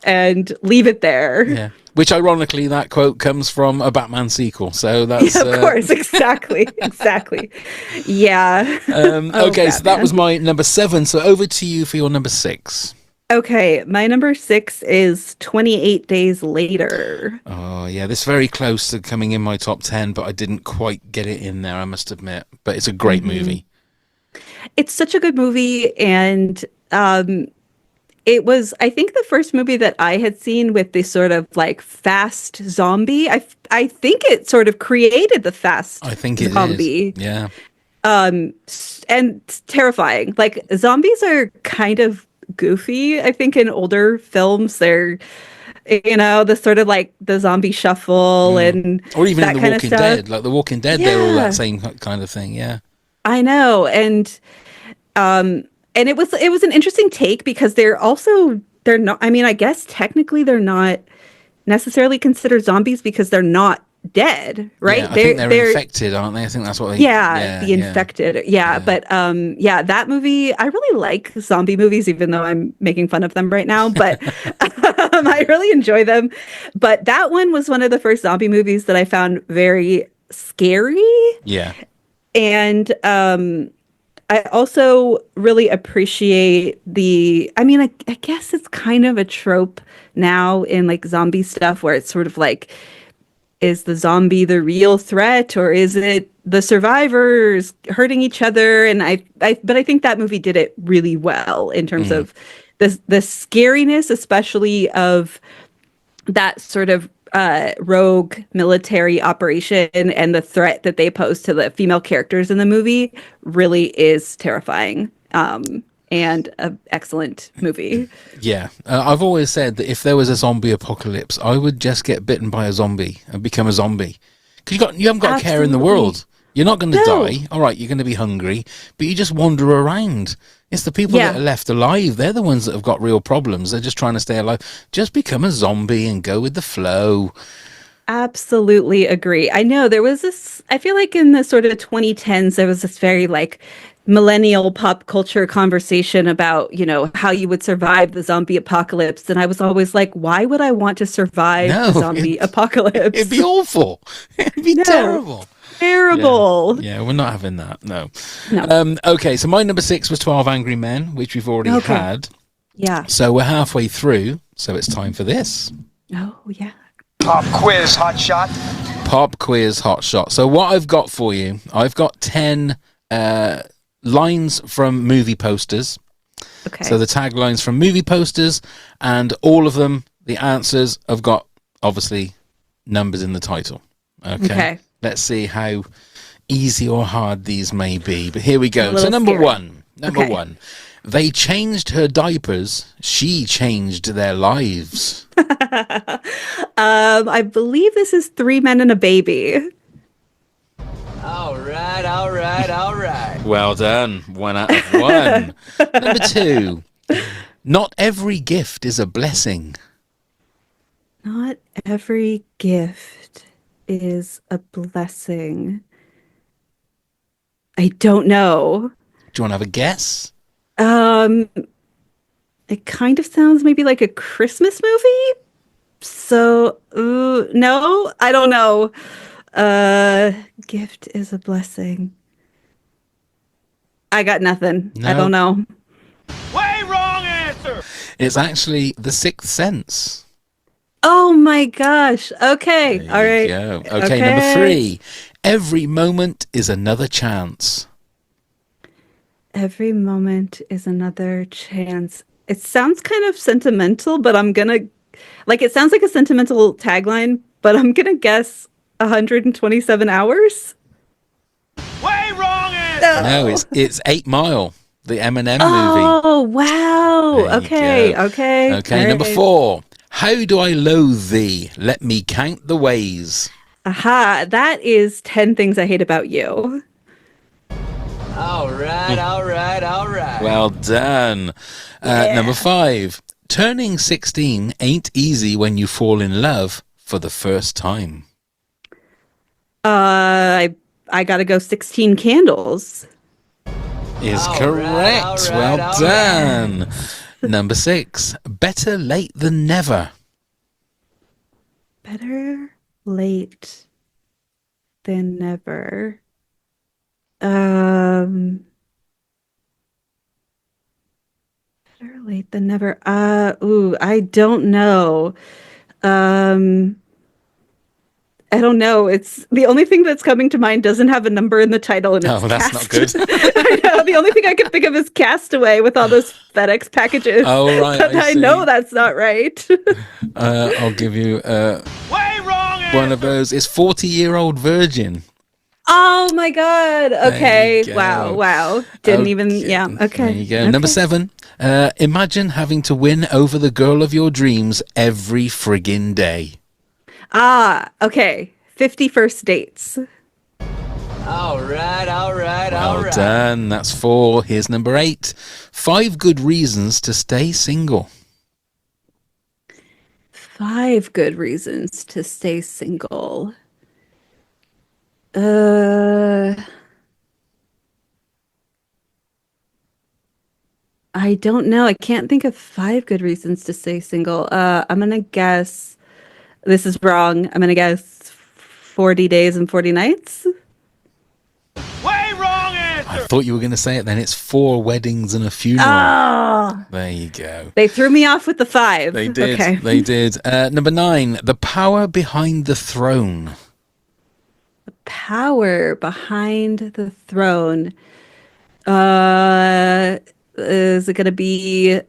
and leave it there. Yeah. Which ironically, that quote comes from a Batman sequel. So that's of course, exactly. Yeah. Okay, so that was my number 7. So over to you for your number 6. Okay, my number 6 is 28 Days Later. Oh, yeah, this is very close to coming in my top 10, but I didn't quite get it in there, I must admit. But it's a great movie. it's such a good movie, and it was, I think, the first movie that I had seen with this sort of like fast zombie. I think it sort of created the fast I think it zombie. is. Yeah. And it's terrifying. Like, zombies are kind of goofy. I think in older films, they're, the sort of like the zombie shuffle and or even that in The kind of Walking stuff. Dead, like The Walking Dead, they're all that same kind of thing. Yeah. I know, and it was an interesting take because they're not. I mean, I guess technically they're not necessarily considered zombies because they're not dead, right? Yeah, I think they're infected, aren't they? I think that's what they... the infected. Yeah. But that movie, I really like zombie movies, even though I'm making fun of them right now, but I really enjoy them. But that one was one of the first zombie movies that I found very scary. Yeah. And I also really appreciate I guess it's kind of a trope now in like zombie stuff where it's sort of like, is the zombie the real threat, or is it the survivors hurting each other? And but I think that movie did it really well in terms of the scariness, especially of that sort of rogue military operation, and the threat that they pose to the female characters in the movie really is terrifying. And an excellent movie. Yeah. I've always said that if there was a zombie apocalypse, I would just get bitten by a zombie and become a zombie. Because you haven't got a care in the world. You're not going to die. All right, you're going to be hungry, but you just wander around. It's the people that are left alive. They're the ones that have got real problems. They're just trying to stay alive. Just become a zombie and go with the flow. Absolutely agree. I know there was this, I feel like in the sort of 2010s, there was this very like millennial pop culture conversation about, how you would survive the zombie apocalypse. And I was always like, why would I want to survive the zombie apocalypse? It'd be awful. It'd be terrible. Terrible. Yeah, we're not having that. No. Okay, so my number 6 was 12 Angry Men, which we've already had. Yeah. So we're halfway through. So it's time for this. Oh, yeah. Pop quiz, hot shot. Pop quiz, hot shot. So what I've got for you, I've got 10 lines from movie posters. Okay. So the taglines from movie posters, and all of them, the answers have got, obviously, numbers in the title. Okay. Let's see how easy or hard these may be. But here we go. So number one. They changed her diapers. She changed their lives. I believe this is 3 Men and a Baby. All right. Well done. 1 out of 1. Number 2. Not every gift is a blessing. Not every gift is a blessing. I don't know. Do you want to have a guess? It kind of sounds maybe like a Christmas movie. So, no, I don't know. Gift is a blessing. I got nothing. No. I don't know. Way wrong answer. It's actually The Sixth Sense. Oh my gosh. Okay. All right. Okay, number 3. Every moment is another chance. Every moment is another chance. It sounds kind of sentimental, but it sounds like a sentimental tagline, but I'm going to guess 127 hours. Way wrong answer. No, it's 8 Mile, the Eminem movie. Oh, wow. Okay. Okay, number 4. How do I loathe thee? Let me count the ways. Aha, that is 10 Things I Hate About You. All right. Well done. Number 5. Turning 16 ain't easy when you fall in love for the first time. I gotta go 16 Candles. Is correct. Well done. Number 6. Better late than never. Better late than never. Better late than never. I don't know. I don't know. It's the only thing that's coming to mind doesn't have a number in the title, and it's that's cast. not good. I know the only thing I can think of is Castaway with all those FedEx packages. Oh, right. But I know that's not right. I'll give you Way wrong one of those. It's 40-Year-Old Virgin. Oh my God. Okay. There you Wow. go. Wow. Didn't even. Yeah. Okay. There you go. Okay. Number 7. Imagine having to win over the girl of your dreams every friggin' day. Okay. 50 First Dates. All right. Well done. That's 4. Here's number 8. 5 good reasons to stay single. 5 good reasons to stay single. I don't know. I can't think of 5 good reasons to stay single. I'm gonna guess this is wrong. I'm gonna guess 40 days and 40 nights. Way wrong answer. I thought you were going to say it then. It's 4 weddings and a funeral. Oh, There you go. they threw me off with the 5. They did. Okay. They did. Number 9. The power behind the throne. Power behind the throne. Is it going to be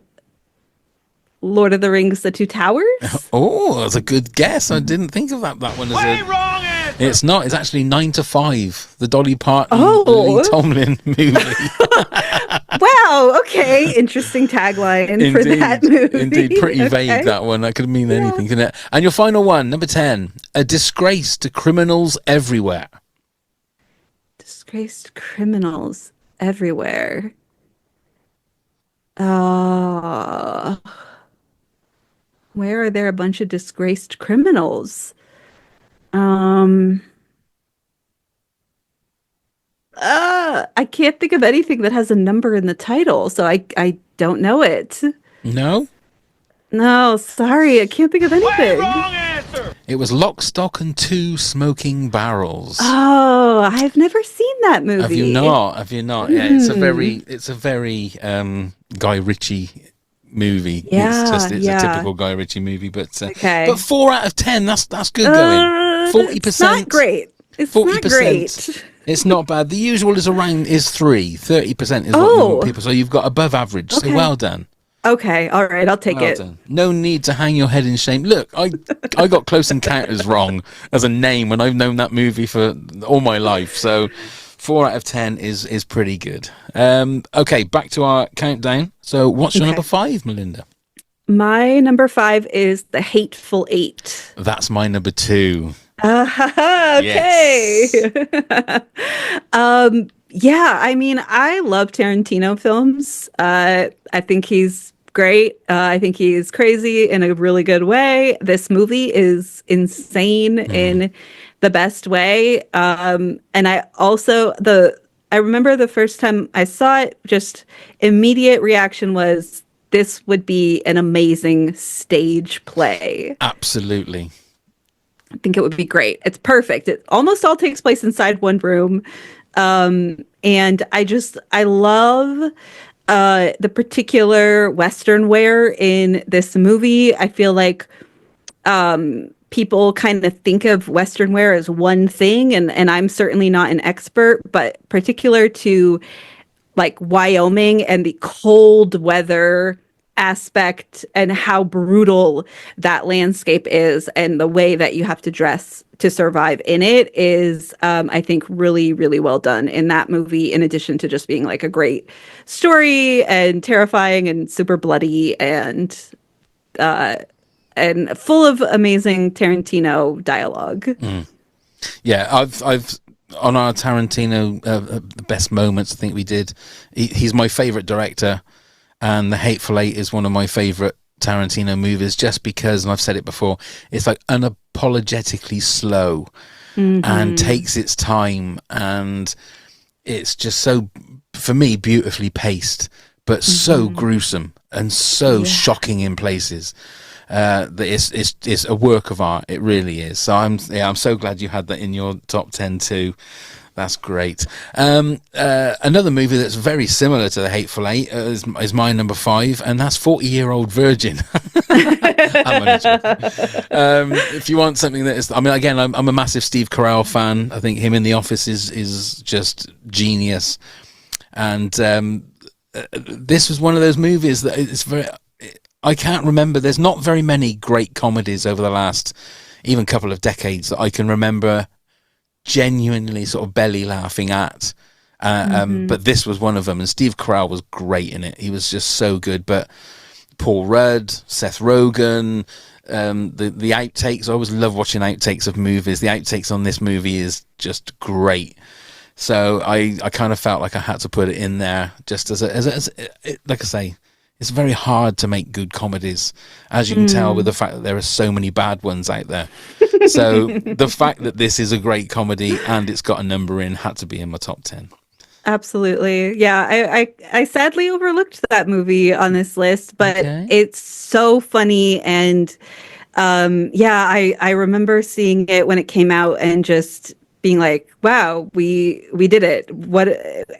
Lord of the Rings: The Two Towers? Oh, that's a good guess. I didn't think of that one as Way a... wrong answer. It's not. It's actually 9 to 5. The Dolly Parton, Oh. Lily Tomlin movie. Wow. Okay. Interesting tagline for that movie. Indeed. Pretty Okay. vague, that one. That could mean anything, couldn't it? And your final one, number 10. A disgrace to criminals everywhere. Disgraced criminals everywhere. Where are there a bunch of disgraced criminals? I can't think of anything that has a number in the title, so I don't know it. No? No, sorry, I can't think of Way anything. wrong answer. It was Lock, Stock and 2 Smoking Barrels. Oh, I've never seen that movie. Have you not? Have you not? Yeah, it's a very Guy Ritchie movie. Yeah, it's a typical Guy Ritchie movie, but Okay. but 4 out of 10, that's good going. 40%. It's not great. It's 40%. not great. It's not bad. The usual is 3. 30% is what Oh. normal people. So you've got above average. So Okay. well done. Okay, all right, I'll take Well it. done. No need to hang your head in shame. Look, I got Close Encounters wrong as a name when I've known that movie for all my life. So 4 out of 10 is pretty good. Okay, back to our countdown. So what's your number 5, Melinda? My number 5 is The Hateful Eight. That's my number 2. Okay. Yeah, I mean, I love Tarantino films. I think he's great. I think he's crazy in a really good way. This movie is insane in the best way. And I also I remember the first time I saw it, just immediate reaction was this would be an amazing stage play. Absolutely. I think it would be great. It's perfect. It almost all takes place inside one room. And I love the particular Western wear in this movie. I feel like people kind of think of Western wear as one thing, and I'm certainly not an expert, but particular to like Wyoming and the cold weather aspect and how brutal that landscape is and the way that you have to dress to survive in it is I think really, really well done in that movie, in addition to just being like a great story and terrifying and super bloody and full of amazing Tarantino dialogue. Yeah, I've on our Tarantino the best moments I think we did, he's my favorite director, and The Hateful Eight is one of my favorite Tarantino movies just because, and I've said it before, it's like unapologetically slow and takes its time, and it's just so, for me, beautifully paced, but so gruesome and so shocking in places. That it's a work of art. It really is. So I'm so glad you had that in your top 10 too. That's great. Another movie that's very similar to The Hateful Eight is my number 5, and that's 40-Year-Old Virgin. I'm only joking. If you want something that is, I mean, again, I'm a massive Steve Carell fan. I think him in The Office is just genius. And this was one of those movies that it's very. I can't remember. There's not very many great comedies over the last even couple of decades that I can remember genuinely sort of belly laughing at. But this was one of them, and Steve Carell was great in it. He was just so good. But Paul Rudd, Seth Rogen, the outtakes. I always love watching outtakes of movies. The outtakes on this movie is just great. So I kind of felt like I had to put it in there just as like I say, it's very hard to make good comedies, as you can tell with the fact that there are so many bad ones out there. So the fact that this is a great comedy and it's got a number in had to be in my top 10. Absolutely. Yeah, I sadly overlooked that movie on this list, but it's so funny. And I remember seeing it when it came out and just being like, wow, we did it. What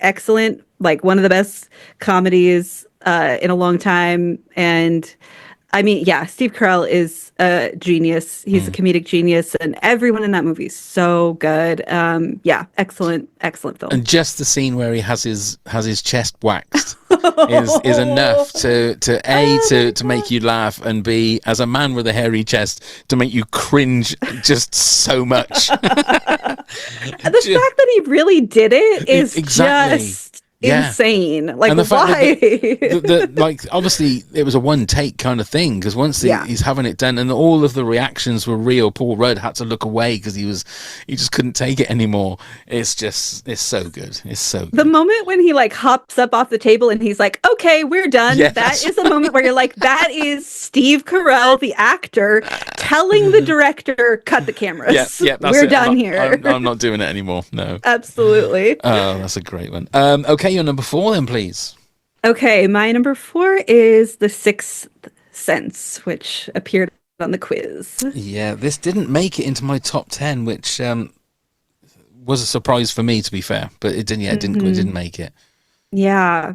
excellent, like one of the best comedies in a long time. And I mean, yeah, Steve Carell is a genius. He's a comedic genius, and everyone in that movie is so good. Excellent film. And just the scene where he has his chest waxed is enough to make you laugh, and B, as a man with a hairy chest, to make you cringe just so much. The fact that he really did it is just insane. Like, and the why? Fact like, obviously it was a one take kind of thing, because once he's having it done and all of the reactions were real, Paul Rudd had to look away because he just couldn't take it anymore. It's so good. It's so good. The moment when he like hops up off the table and he's like, okay, we're done. Yes. That is a moment where you're like, that is Steve Carell, the actor, telling the director, cut the cameras. We're done here. I'm not doing it anymore. No. Absolutely. Oh, that's a great one. Okay, your number 4 then, please. Okay, my number 4 is The Sixth Sense, which appeared on the quiz. Yeah, this didn't make it into my top 10, which was a surprise for me, to be fair. But it didn't. Yeah, it didn't make it. Yeah,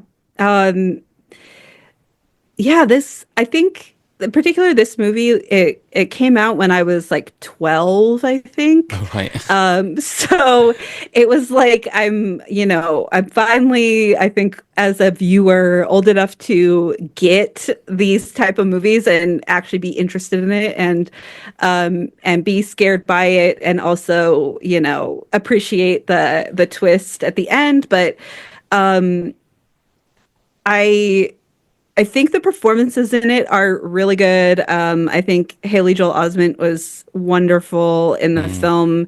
This, I think, in particular, this movie, it came out when I was like 12, I think. Oh, right. So it was like I'm finally, I think, as a viewer, old enough to get these type of movies and actually be interested in it, and be scared by it, and also, appreciate the twist at the end. But I think the performances in it are really good. I think Haley Joel Osment was wonderful in the film.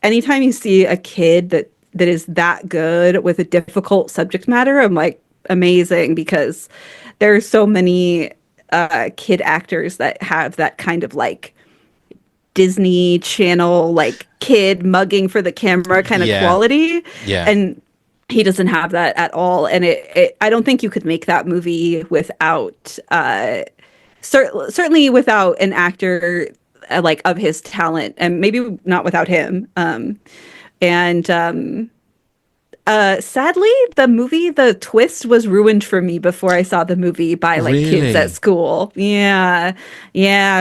Anytime you see a kid that is that good with a difficult subject matter, I'm like, amazing, because there are so many kid actors that have that kind of like Disney Channel, like kid mugging for the camera kind of quality. Yeah. And he doesn't have that at all, and I don't think you could make that movie without, certainly without an actor like of his talent, and maybe not without him. Sadly, the movie, the twist was ruined for me before I saw the movie by like kids at school. Yeah,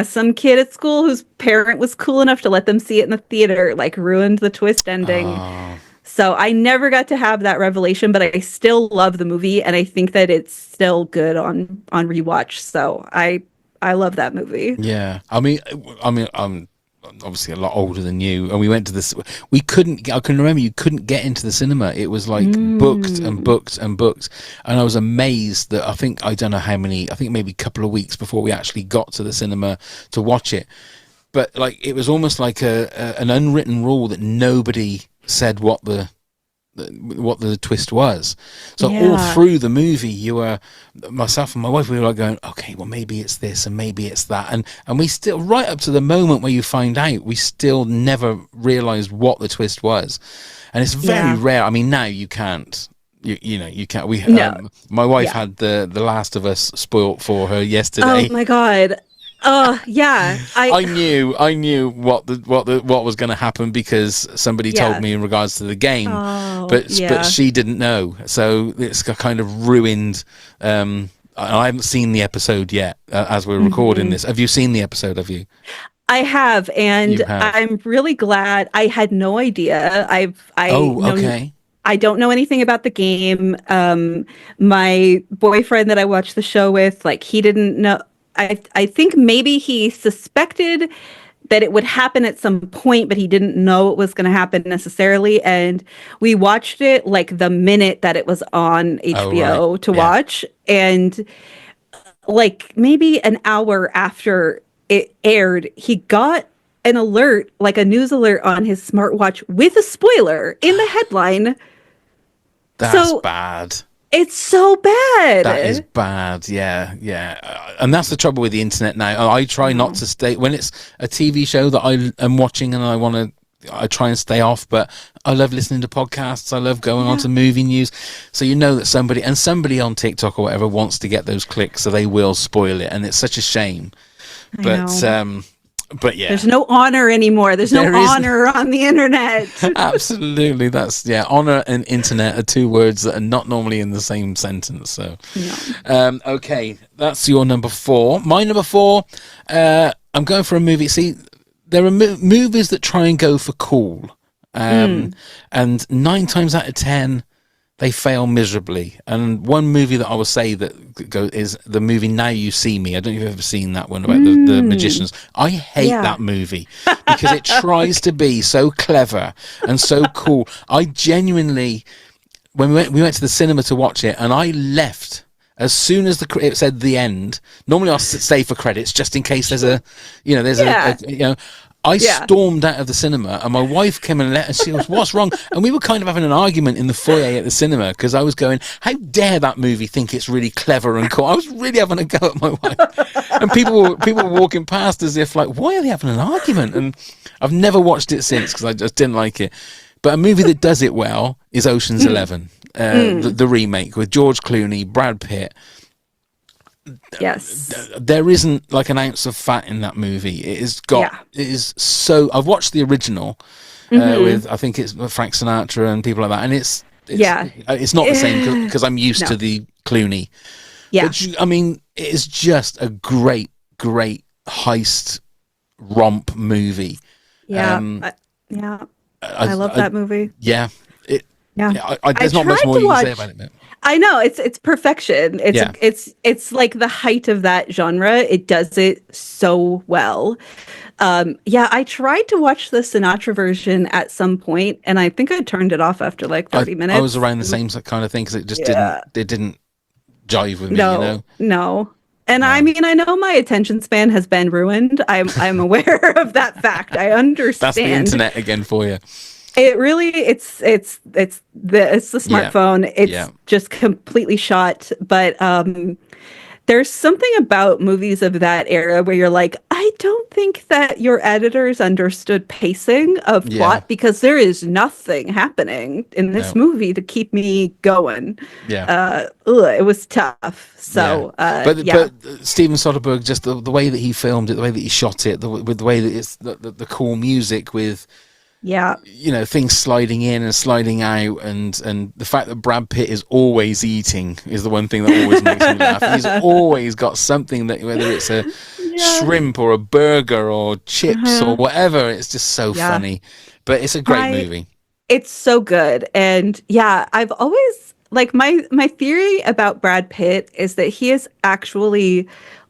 some kid at school whose parent was cool enough to let them see it in the theater like ruined the twist ending. Oh. So I never got to have that revelation, but I still love the movie, and I think that it's still good on rewatch. So I love that movie. Yeah, I mean, I'm obviously a lot older than you, and we went to this. I can remember you couldn't get into the cinema. It was like booked and booked and booked, and I was amazed that I don't know how many. I think maybe a couple of weeks before we actually got to the cinema to watch it. But like, it was almost like an unwritten rule that nobody said what the twist was. So all through the movie, myself and my wife, we were like going, okay, well, maybe it's this and maybe it's that, and we still, right up to the moment where you find out, we still never realized what the twist was. And it's very rare. I mean, now you can't. You can't. My wife had the Last of Us spoilt for her yesterday. Oh my god. Yeah. I knew what was going to happen because somebody told me in regards to the game, but she didn't know, so it's kind of ruined. I haven't seen the episode yet as we're recording this. Have you seen the episode? Have you? I have, and I'm really glad. I had no idea. Okay. I don't know anything about the game. My boyfriend that I watched the show with, like, he didn't know. I think maybe he suspected that it would happen at some point, but he didn't know it was going to happen necessarily. And we watched it like the minute that it was on HBO to watch. And like maybe an hour after it aired, he got an alert, like a news alert on his smartwatch with a spoiler in the headline. That's bad. It's so bad. That is bad. Yeah. And that's the trouble with the internet now. I try not to stay when it's a TV show that I am watching and I try and stay off, but I love listening to podcasts. I love going on to movie news. So you know that somebody on TikTok or whatever wants to get those clicks, so they will spoil it. And it's such a shame. But yeah, there's no honor ananymore. There's no honor on the internet. Absolutely. Honor and internet are two words that are not normally in the same sentence. So, okay, that's your number 4. My number 4, I'm going for a movie. See, there are movies that try and go for cool, and 9 times out of 10, they fail miserably. And one movie that I will say that is the movie Now You See Me. I don't know if you've ever seen that one about the magicians. I hate that movie because it tries to be so clever and so cool. I genuinely, when we went to the cinema to watch it, and I left as soon as it said the end. Normally I'll stay for credits just in case there's I stormed out of the cinema, and my wife came and she was, "What's wrong?" And we were kind of having an argument in the foyer at the cinema because I was going, "How dare that movie think it's really clever and cool?" I was really having a go at my wife, and people were walking past as if like, "Why are they having an argument?" And I've never watched it since because I just didn't like it. But a movie that does it well is Ocean's 11, the remake with George Clooney, Brad Pitt. Yes, there isn't like an ounce of fat in that movie. It is so. I've watched the original with, I think it's Frank Sinatra and people like that, and it's not the same because I'm used to the Clooney. Yeah, but I mean, it is just a great heist romp movie. Yeah, I love that movie. Yeah, there's not much more you can say about it, man. I know it's perfection. It's like the height of that genre. It does it so well. I tried to watch the Sinatra version at some point, and I think I turned it off after like 30 minutes. I was around the same kind of thing because it just didn't jive with me. No. And I mean, I know my attention span has been ruined. I'm aware of that fact. I understand. That's the internet again for you. It really, it's the smartphone. It's just completely shot. But there's something about movies of that era where you're like, I don't think that your editors understood pacing of plot because there is nothing happening in this movie to keep me going. It was tough. So, but Steven Soderbergh, just the way that he filmed it, the way that he shot it, with the way that it's the cool music with. Things sliding in and sliding out, and the fact that Brad Pitt is always eating is the one thing that always makes me laugh. He's always got something that, whether it's a shrimp or a burger or chips or whatever, it's just so funny. But it's a great movie. It's so good. And I've always like my theory about Brad Pitt is that he is actually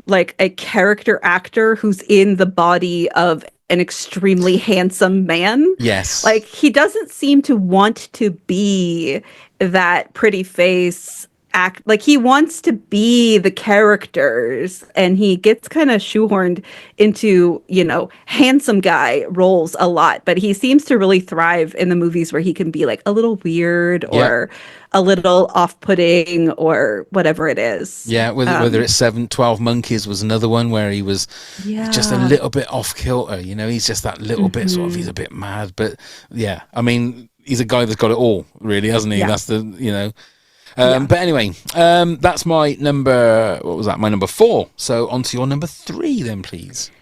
like a character actor who's in the body of an extremely handsome man. Yes. Like he doesn't seem to want to be that pretty face act. Like he wants to be the characters, and he gets kind of shoehorned into, handsome guy roles a lot, but he seems to really thrive in the movies where he can be like a little weird or a little off-putting or whatever it is. Yeah, whether it's 12 Monkeys was another one where he was just a little bit off kilter. He's just that little bit sort of, he's a bit mad, but I mean, he's a guy that's got it all, really, hasn't he? That's the, but anyway, that's my number. What was that? My number 4. So on to your number 3 then, please.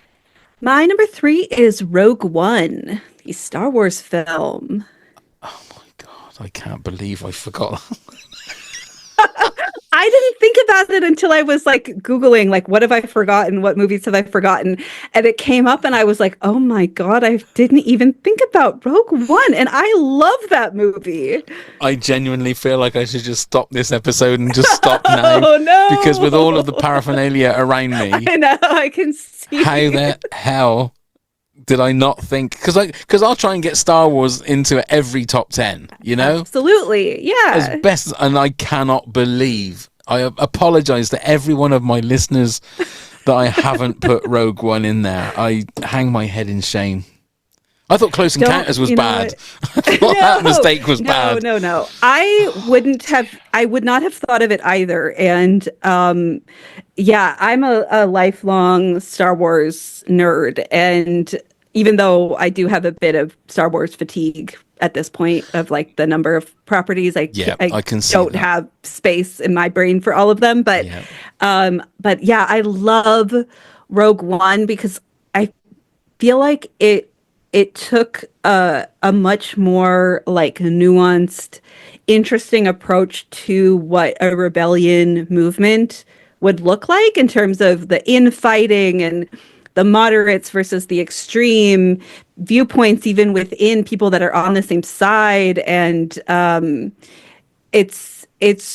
My number 3 is Rogue One, the Star Wars film. Oh my God, I can't believe I forgot. I I didn't think about it until I was like Googling, like, what have I forgotten? What movies have I forgotten? And it came up and I was like, oh my God, I didn't even think about Rogue One. And I love that movie. I genuinely feel like I should just stop this episode and just stop now. Oh no. Because with all of the paraphernalia around me, I know, I can see. how the hell did I not think? Because I'll try and get Star Wars into every top 10, you know? Absolutely, yeah. As best, and I cannot believe, I apologize to every one of my listeners that I haven't put Rogue One in there. I hang my head in shame. I thought Close Encounters was bad. I thought that mistake was bad. No. I would not have thought of it either. And yeah, I'm a lifelong Star Wars nerd. And even though I do have a bit of Star Wars fatigue at this point of like the number of properties, I don't have space in my brain for all of them. But yeah, I love Rogue One because I feel like it took a much more like nuanced, interesting approach to what a rebellion movement would look like in terms of the infighting and the moderates versus the extreme viewpoints, even within people that are on the same side. And it's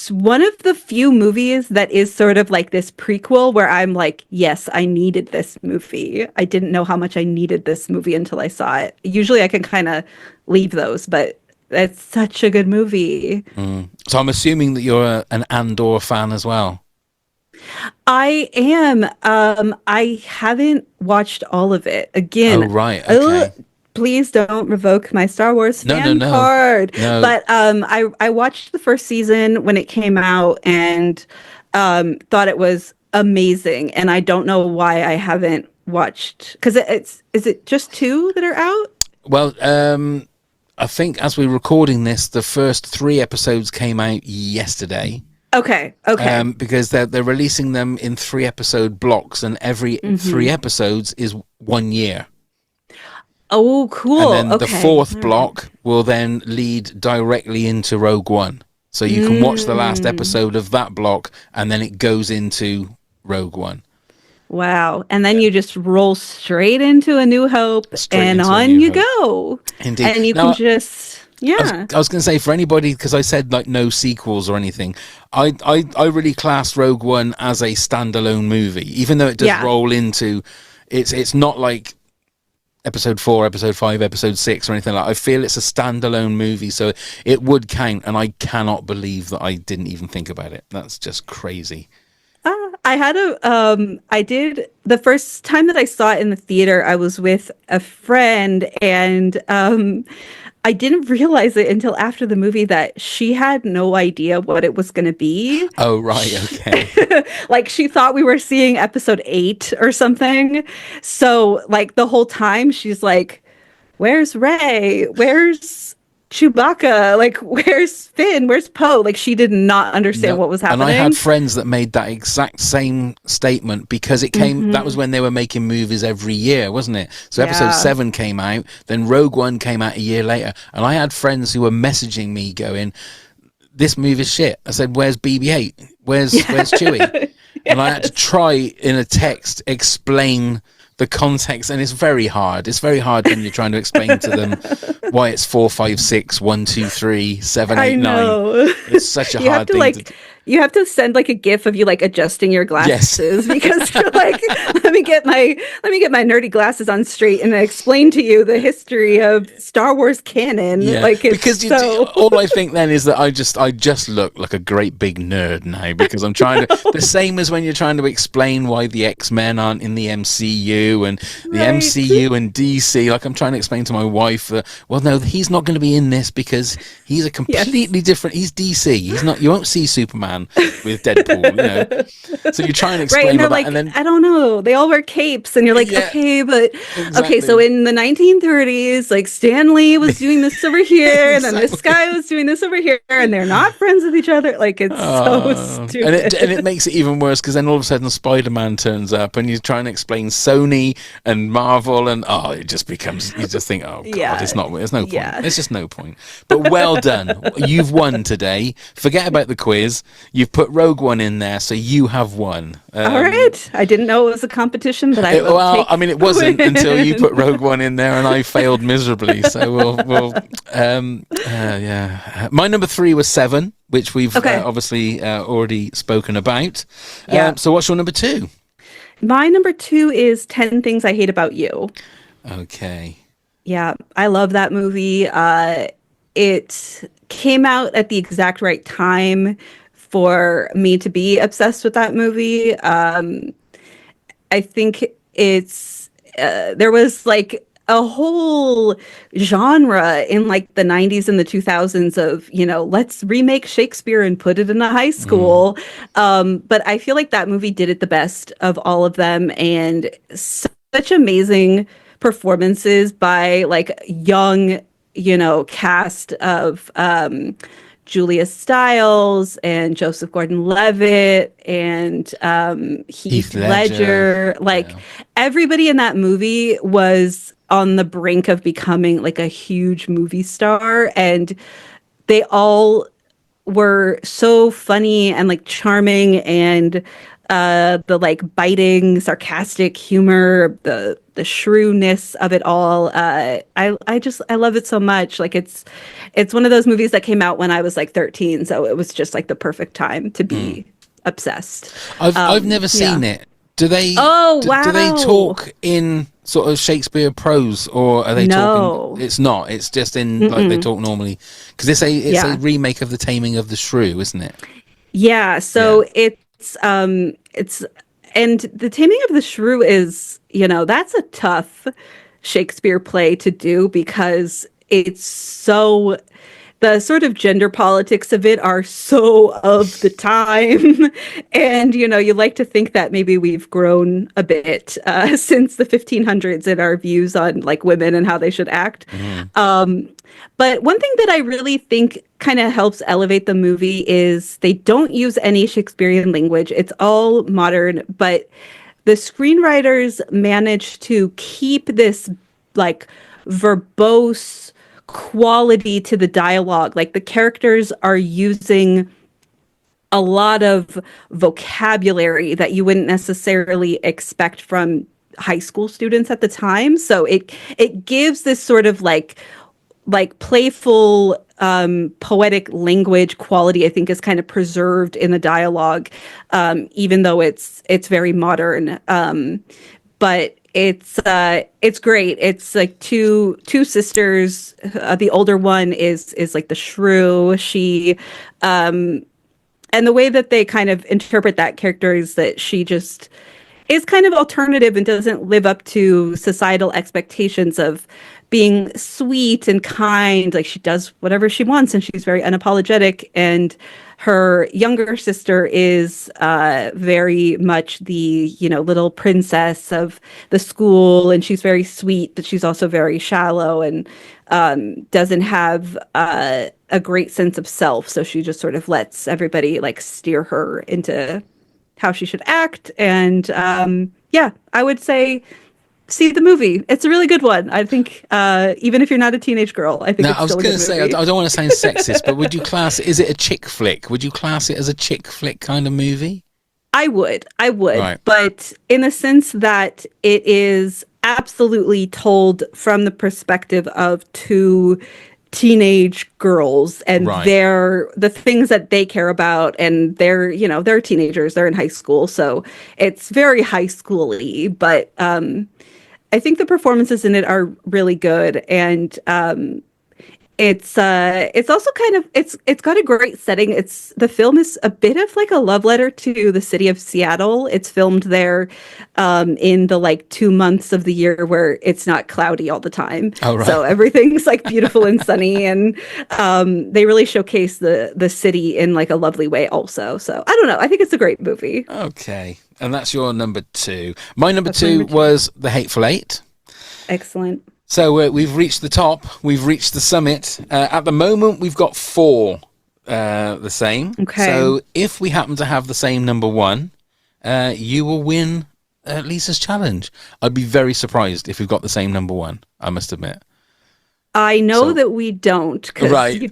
one of the few movies that is sort of like this prequel where I'm like, yes, I needed this movie. I didn't know how much I needed this movie until I saw it. Usually I can kind of leave those, but it's such a good movie. So I'm assuming that you're an Andor fan as well. I am. I haven't watched all of it. Again. Oh, right. Okay. Please don't revoke my Star Wars fan card. No. But I watched the first season when it came out and thought it was amazing. And I don't know why I haven't watched, because is it just 2 that are out? Well, I think as we're recording this, the first 3 episodes came out yesterday. Okay. Because they're releasing them in 3 episode blocks, and every 3 episodes is 1 year. Oh, cool. And then the 4th block will then lead directly into Rogue One. So you can watch the last episode of that block, and then it goes into Rogue One. Wow. And then you just roll straight into A New Hope, and on you go. Indeed. And you can just... Yeah. I was going to say, for anybody, because I said like no sequels or anything, I really class Rogue One as a standalone movie, even though it does roll into... It's not like episode 4, episode 5, episode 6 or anything like that. I feel it's a standalone movie, so it would count, and I cannot believe that I didn't even think about it. That's just crazy. I did the first time that I saw it in the theater, I was with a friend, and I didn't realize it until after the movie that she had no idea what it was going to be. Oh, right. Okay. Like she thought we were seeing episode 8 or something. So like the whole time she's like, where's Rey? Where's Chewbacca? Like, where's Finn? Where's Poe? Like, she did not understand what was happening. And I had friends that made that exact same statement because it came, that was when they were making movies every year, wasn't it? So episode 7 came out, then Rogue One came out a year later. And I had friends who were messaging me going, this movie's shit. I said, where's BB-8? Where's Chewie? And I had to try in a text explain the context, and it's very hard. It's very hard when you're trying to explain to them why it's 4, 5, 6, 1, 2, 3, 7, 8, 9. It's such a hard thing. You have to send like a GIF of you like adjusting your glasses because you're like, let me get my nerdy glasses on straight and explain to you the history of Star Wars canon. Yeah. Like, it's because all I think then is that I just look like a great big nerd now because I'm trying to the same as when you're trying to explain why the X-Men aren't in the MCU and the MCU and DC. Like I'm trying to explain to my wife that, well, no, he's not going to be in this because he's a completely different. He's DC. He's not. You won't see Superman with Deadpool, you know. So you try and explain and that, like, and then I don't know, they all wear capes, and you're like, okay, but okay, so in the 1930s, like Stan Lee was doing this over here, and then this guy was doing this over here, and they're not friends with each other. Like it's so stupid, and it makes it even worse because then all of a sudden Spider-Man turns up, and you try and explain Sony and Marvel, and it just becomes, you just think, oh god, it's not. There's no point. There's just no point. But well done, you've won today. Forget about the quiz. you've put Rogue One in there, so you have won. All right. I didn't know it was a competition, but I will take it wasn't until you put Rogue One in there, and I failed miserably. So we'll yeah. My number 3 was 7, which we've obviously already spoken about. So what's your number 2? My number 2 is 10 Things I Hate About You. Okay. Yeah, I love that movie. It came out at the exact right time for me to be obsessed with that movie. I think it's there was like a whole genre in like the 90s and the 2000s of, let's remake Shakespeare and put it in a high school. But I feel like that movie did it the best of all of them, and such amazing performances by like young, cast of Julia Stiles and Joseph Gordon-Levitt and Heath Ledger. Like everybody in that movie was on the brink of becoming like a huge movie star, and they all were so funny and like charming, and the like biting, sarcastic humor, the shrewdness of it all. I love it so much. Like it's one of those movies that came out when I was like 13, so it was just like the perfect time to be obsessed. I've never seen it. Do they? Oh wow! Do they talk in sort of Shakespeare prose, or are they talking? It's not. It's just in like they talk normally, because it's a remake of The Taming of the Shrew, isn't it? Yeah. So it's and The Taming of the Shrew is, that's a tough Shakespeare play to do, because it's so, the sort of gender politics of it are so of the time. And, you like to think that maybe we've grown a bit since the 1500s in our views on like women and how they should act. But one thing that I really think kind of helps elevate the movie is they don't use any Shakespearean language. It's all modern, but the screenwriters managed to keep this like verbose quality to the dialogue. Like the characters are using a lot of vocabulary that you wouldn't necessarily expect from high school students at the time. So it gives this sort of like playful poetic language quality, I think, is kind of preserved in the dialogue, even though it's very modern. But it's great. It's like two sisters. The older one is like the shrew. She and the way that they kind of interpret that character is that she just is kind of alternative and doesn't live up to societal expectations of being sweet and kind. Like she does whatever she wants and she's very unapologetic. And her younger sister is very much the, little princess of the school. And she's very sweet, but she's also very shallow and doesn't have a great sense of self. So she just sort of lets everybody like steer her into how she should act. And I would say see the movie. It's a really good one. I think even if you're not a teenage girl, I think it's still a good movie. Now, I was going to say, I don't want to sound sexist, but would you class it, is it a chick flick? Would you class it as a chick flick kind of movie? I would. Right. But in the sense that it is absolutely told from the perspective of two teenage girls and the things that they care about, and they're teenagers, they're in high school, so it's very high school-y, but I think the performances in it are really good, and it's also kind of it's got a great setting. The film is a bit of like a love letter to the city of Seattle. It's filmed there in the like 2 months of the year where it's not cloudy all the time. Oh, right. So everything's like beautiful and sunny, and they really showcase the city in like a lovely way also. So I don't know. I think it's a great movie. Okay. And that's your number 2. My number two was The Hateful Eight. Excellent. So we've reached the top. We've reached the summit. At the moment, we've got 4 the same. Okay. So if we happen to have the same number 1, you will win Lisa's challenge. I'd be very surprised if we've got the same number 1, I must admit. I know that we don't. Right.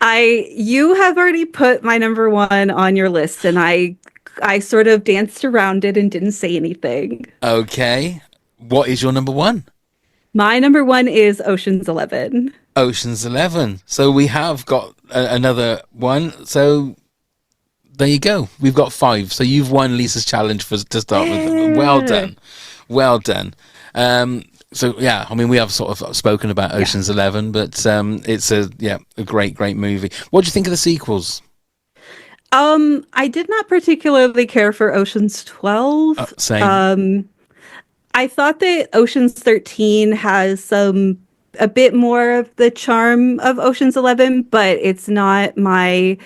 You have already put my number one on your list, and I sort of danced around it and didn't say anything. Okay. What is your number one? My number one is Ocean's 11. Ocean's 11. So we have got another one. So there you go. We've got 5. So you've won Lisa's challenge to start with. Well done. Well done. So yeah, I mean, we have sort of spoken about Ocean's 11, but it's a great movie. What do you think of the sequels? I did not particularly care for Ocean's 12. Same. I thought that Ocean's 13 has a bit more of the charm of Ocean's 11, but it's not my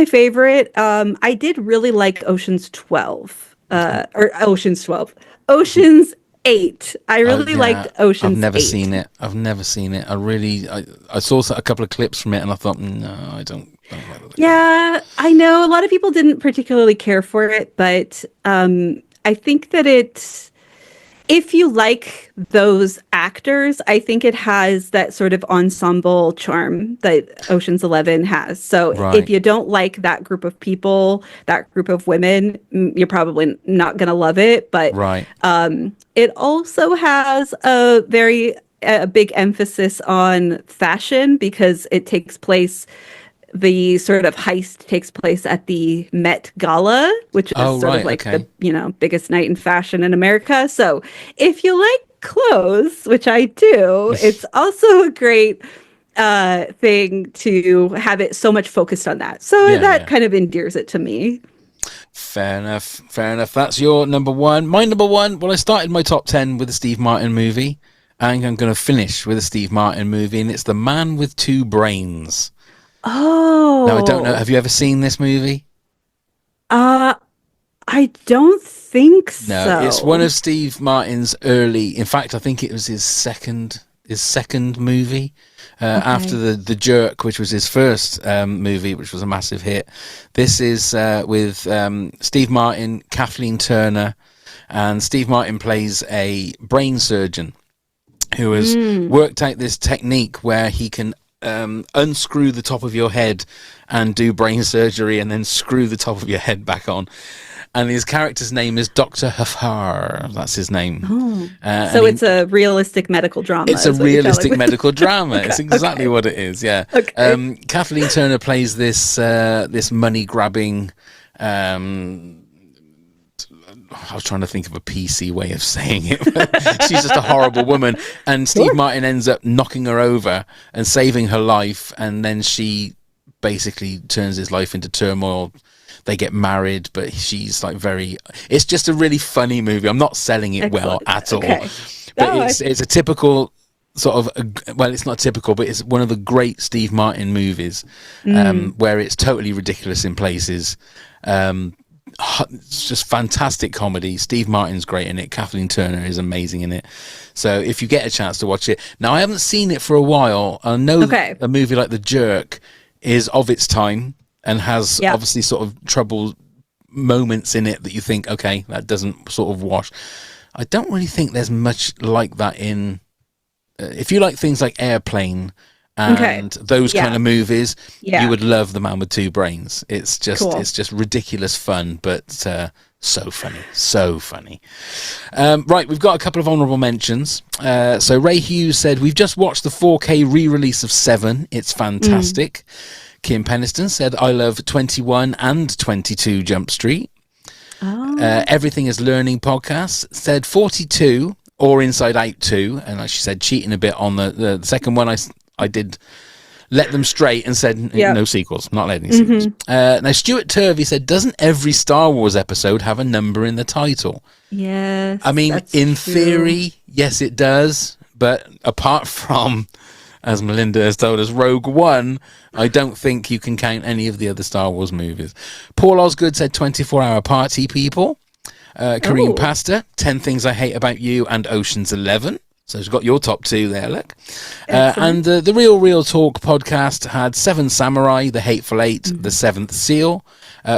favorite. I did really like Ocean's 12. Ocean's 8. I really liked Ocean's 8. I've never seen it. I saw a couple of clips from it and I thought, no, I don't like it. Yeah, I know a lot of people didn't particularly care for it, but I think that if you like those actors, I think it has that sort of ensemble charm that Ocean's 11 has. So if you don't like that group of people, that group of women, you're probably not going to love it. But it also has a big emphasis on fashion because it takes place. The sort of heist takes place at the Met Gala, which is the biggest night in fashion in America. So if you like clothes, which I do, it's also a great thing to have it so much focused on that. So that kind of endears it to me. Fair enough. That's your number one. My number one, well, I started my top 10 with a Steve Martin movie, and I'm going to finish with a Steve Martin movie, and it's The Man with Two Brains. Oh. Now, I don't know. Have you ever seen this movie? I don't think so. No, it's one of Steve Martin's early. In fact, I think it was his second movie after the Jerk, which was his first movie, which was a massive hit. This is with Steve Martin, Kathleen Turner, and Steve Martin plays a brain surgeon who has worked out this technique where he can unscrew the top of your head and do brain surgery and then screw the top of your head back on. And his character's name is Dr. Hafar. That's his name. Oh. So it's a realistic medical drama. It's a realistic medical drama. It's exactly what it is, yeah. Okay. Kathleen Turner plays this money-grabbing... I was trying to think of a PC way of saying it. She's just a horrible woman. And Steve Martin ends up knocking her over and saving her life. And then she basically turns his life into turmoil. They get married, but she's like it's just a really funny movie. I'm not selling it well at all. But it's a typical sort of, it's not typical, but it's one of the great Steve Martin movies where it's totally ridiculous in places. It's just fantastic comedy. Steve Martin's great in it. Kathleen Turner is amazing in it. So if you get a chance to watch it. Now, I haven't seen it for a while. I know a movie like The Jerk is of its time and has obviously sort of troubled moments in it that you think, okay, that doesn't sort of wash. I don't really think there's much like that in... if you like things like Airplane... and those kind of movies, you would love The Man with Two Brains. It's just ridiculous fun, but so funny. Right, we've got a couple of honourable mentions. So Ray Hughes said, we've just watched the 4K re-release of Seven. It's fantastic. Kim Peniston said, I love 21 and 22 Jump Street. Everything is Learning podcast said 42 or Inside Out 2. And like she said, cheating a bit on the second one, I did let them straight and said no sequels, not letting sequels. Now Stuart Turvey said, doesn't every Star Wars episode have a number in the title? Yes, I mean, in theory, yes it does, but apart from, as Melinda has told us, Rogue One, I don't think you can count any of the other Star Wars movies. Paul Osgood said 24-hour party people. Kareem Pasta, 10 Things I Hate About You and Ocean's 11. So it's got your top 2 there, look. And the Real Talk podcast had 7 Samurai, The Hateful Eight, The Seventh Seal.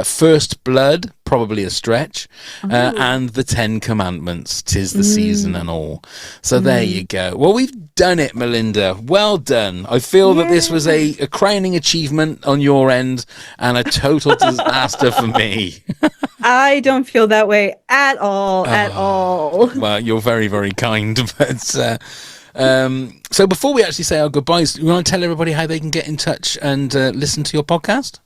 First Blood, probably a stretch, and the 10 Commandments, 'tis the season and all. So there you go. Well, we've done it, Melinda. Well done. I feel that this was a crowning achievement on your end and a total disaster for me. I don't feel that way at all, at all. Well, you're very, very kind. But so before we actually say our goodbyes, you want to tell everybody how they can get in touch and listen to your podcast?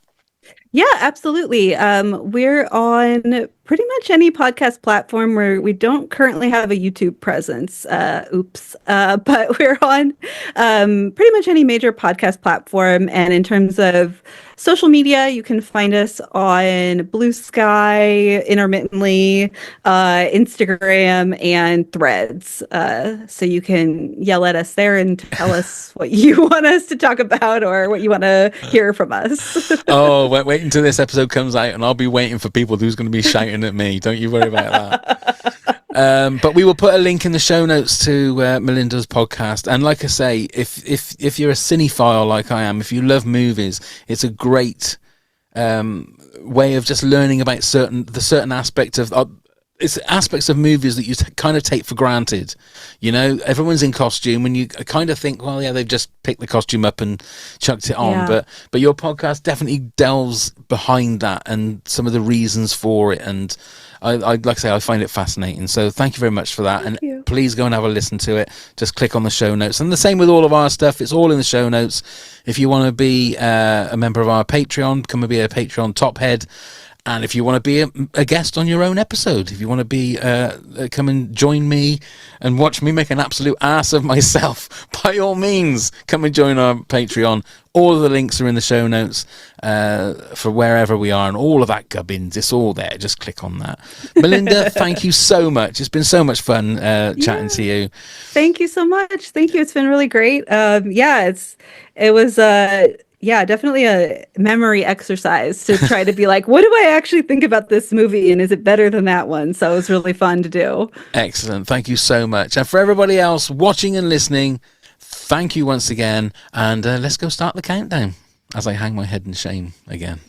Yeah, absolutely. We're on pretty much any podcast platform where we don't currently have a YouTube presence. But we're on pretty much any major podcast platform. And in terms of social media, you can find us on Blue Sky, intermittently, Instagram, and Threads. So you can yell at us there and tell us what you want us to talk about or what you want to hear from us. Oh, wait until this episode comes out, and I'll be waiting for people who's going to be shouting at me. Don't you worry about that. But we will put a link in the show notes to Melinda's podcast. And like I say, if you're a cinephile like I am, if you love movies, it's a great way of just learning about certain aspect of it's aspects of movies that you kind of take for granted. You know, everyone's in costume and you kind of think, well, yeah, they've just picked the costume up and chucked it on. But your podcast definitely delves behind that and some of the reasons for it. And I like I say, I find it fascinating. So thank you very much for that. Thank you. Please go and have a listen to it. Just click on the show notes. And the same with all of our stuff. It's all in the show notes. If you want to be a member of our Patreon, come and be a Patreon top head. And if you want to be a guest on your own episode, if you want to be come and join me and watch me make an absolute ass of myself, by all means, come and join our Patreon. All of the links are in the show notes for wherever we are, and all of that gubbins, it's all there. Just click on that. Melinda, thank you so much. It's been so much fun chatting to you. Thank you so much. Thank you. It's been really great. It was definitely a memory exercise to try to be like, what do I actually think about this movie, and is it better than that one? So it was really fun to do. Excellent. Thank you so much. And for everybody else watching and listening, thank you once again. And let's go start the countdown as I hang my head in shame again.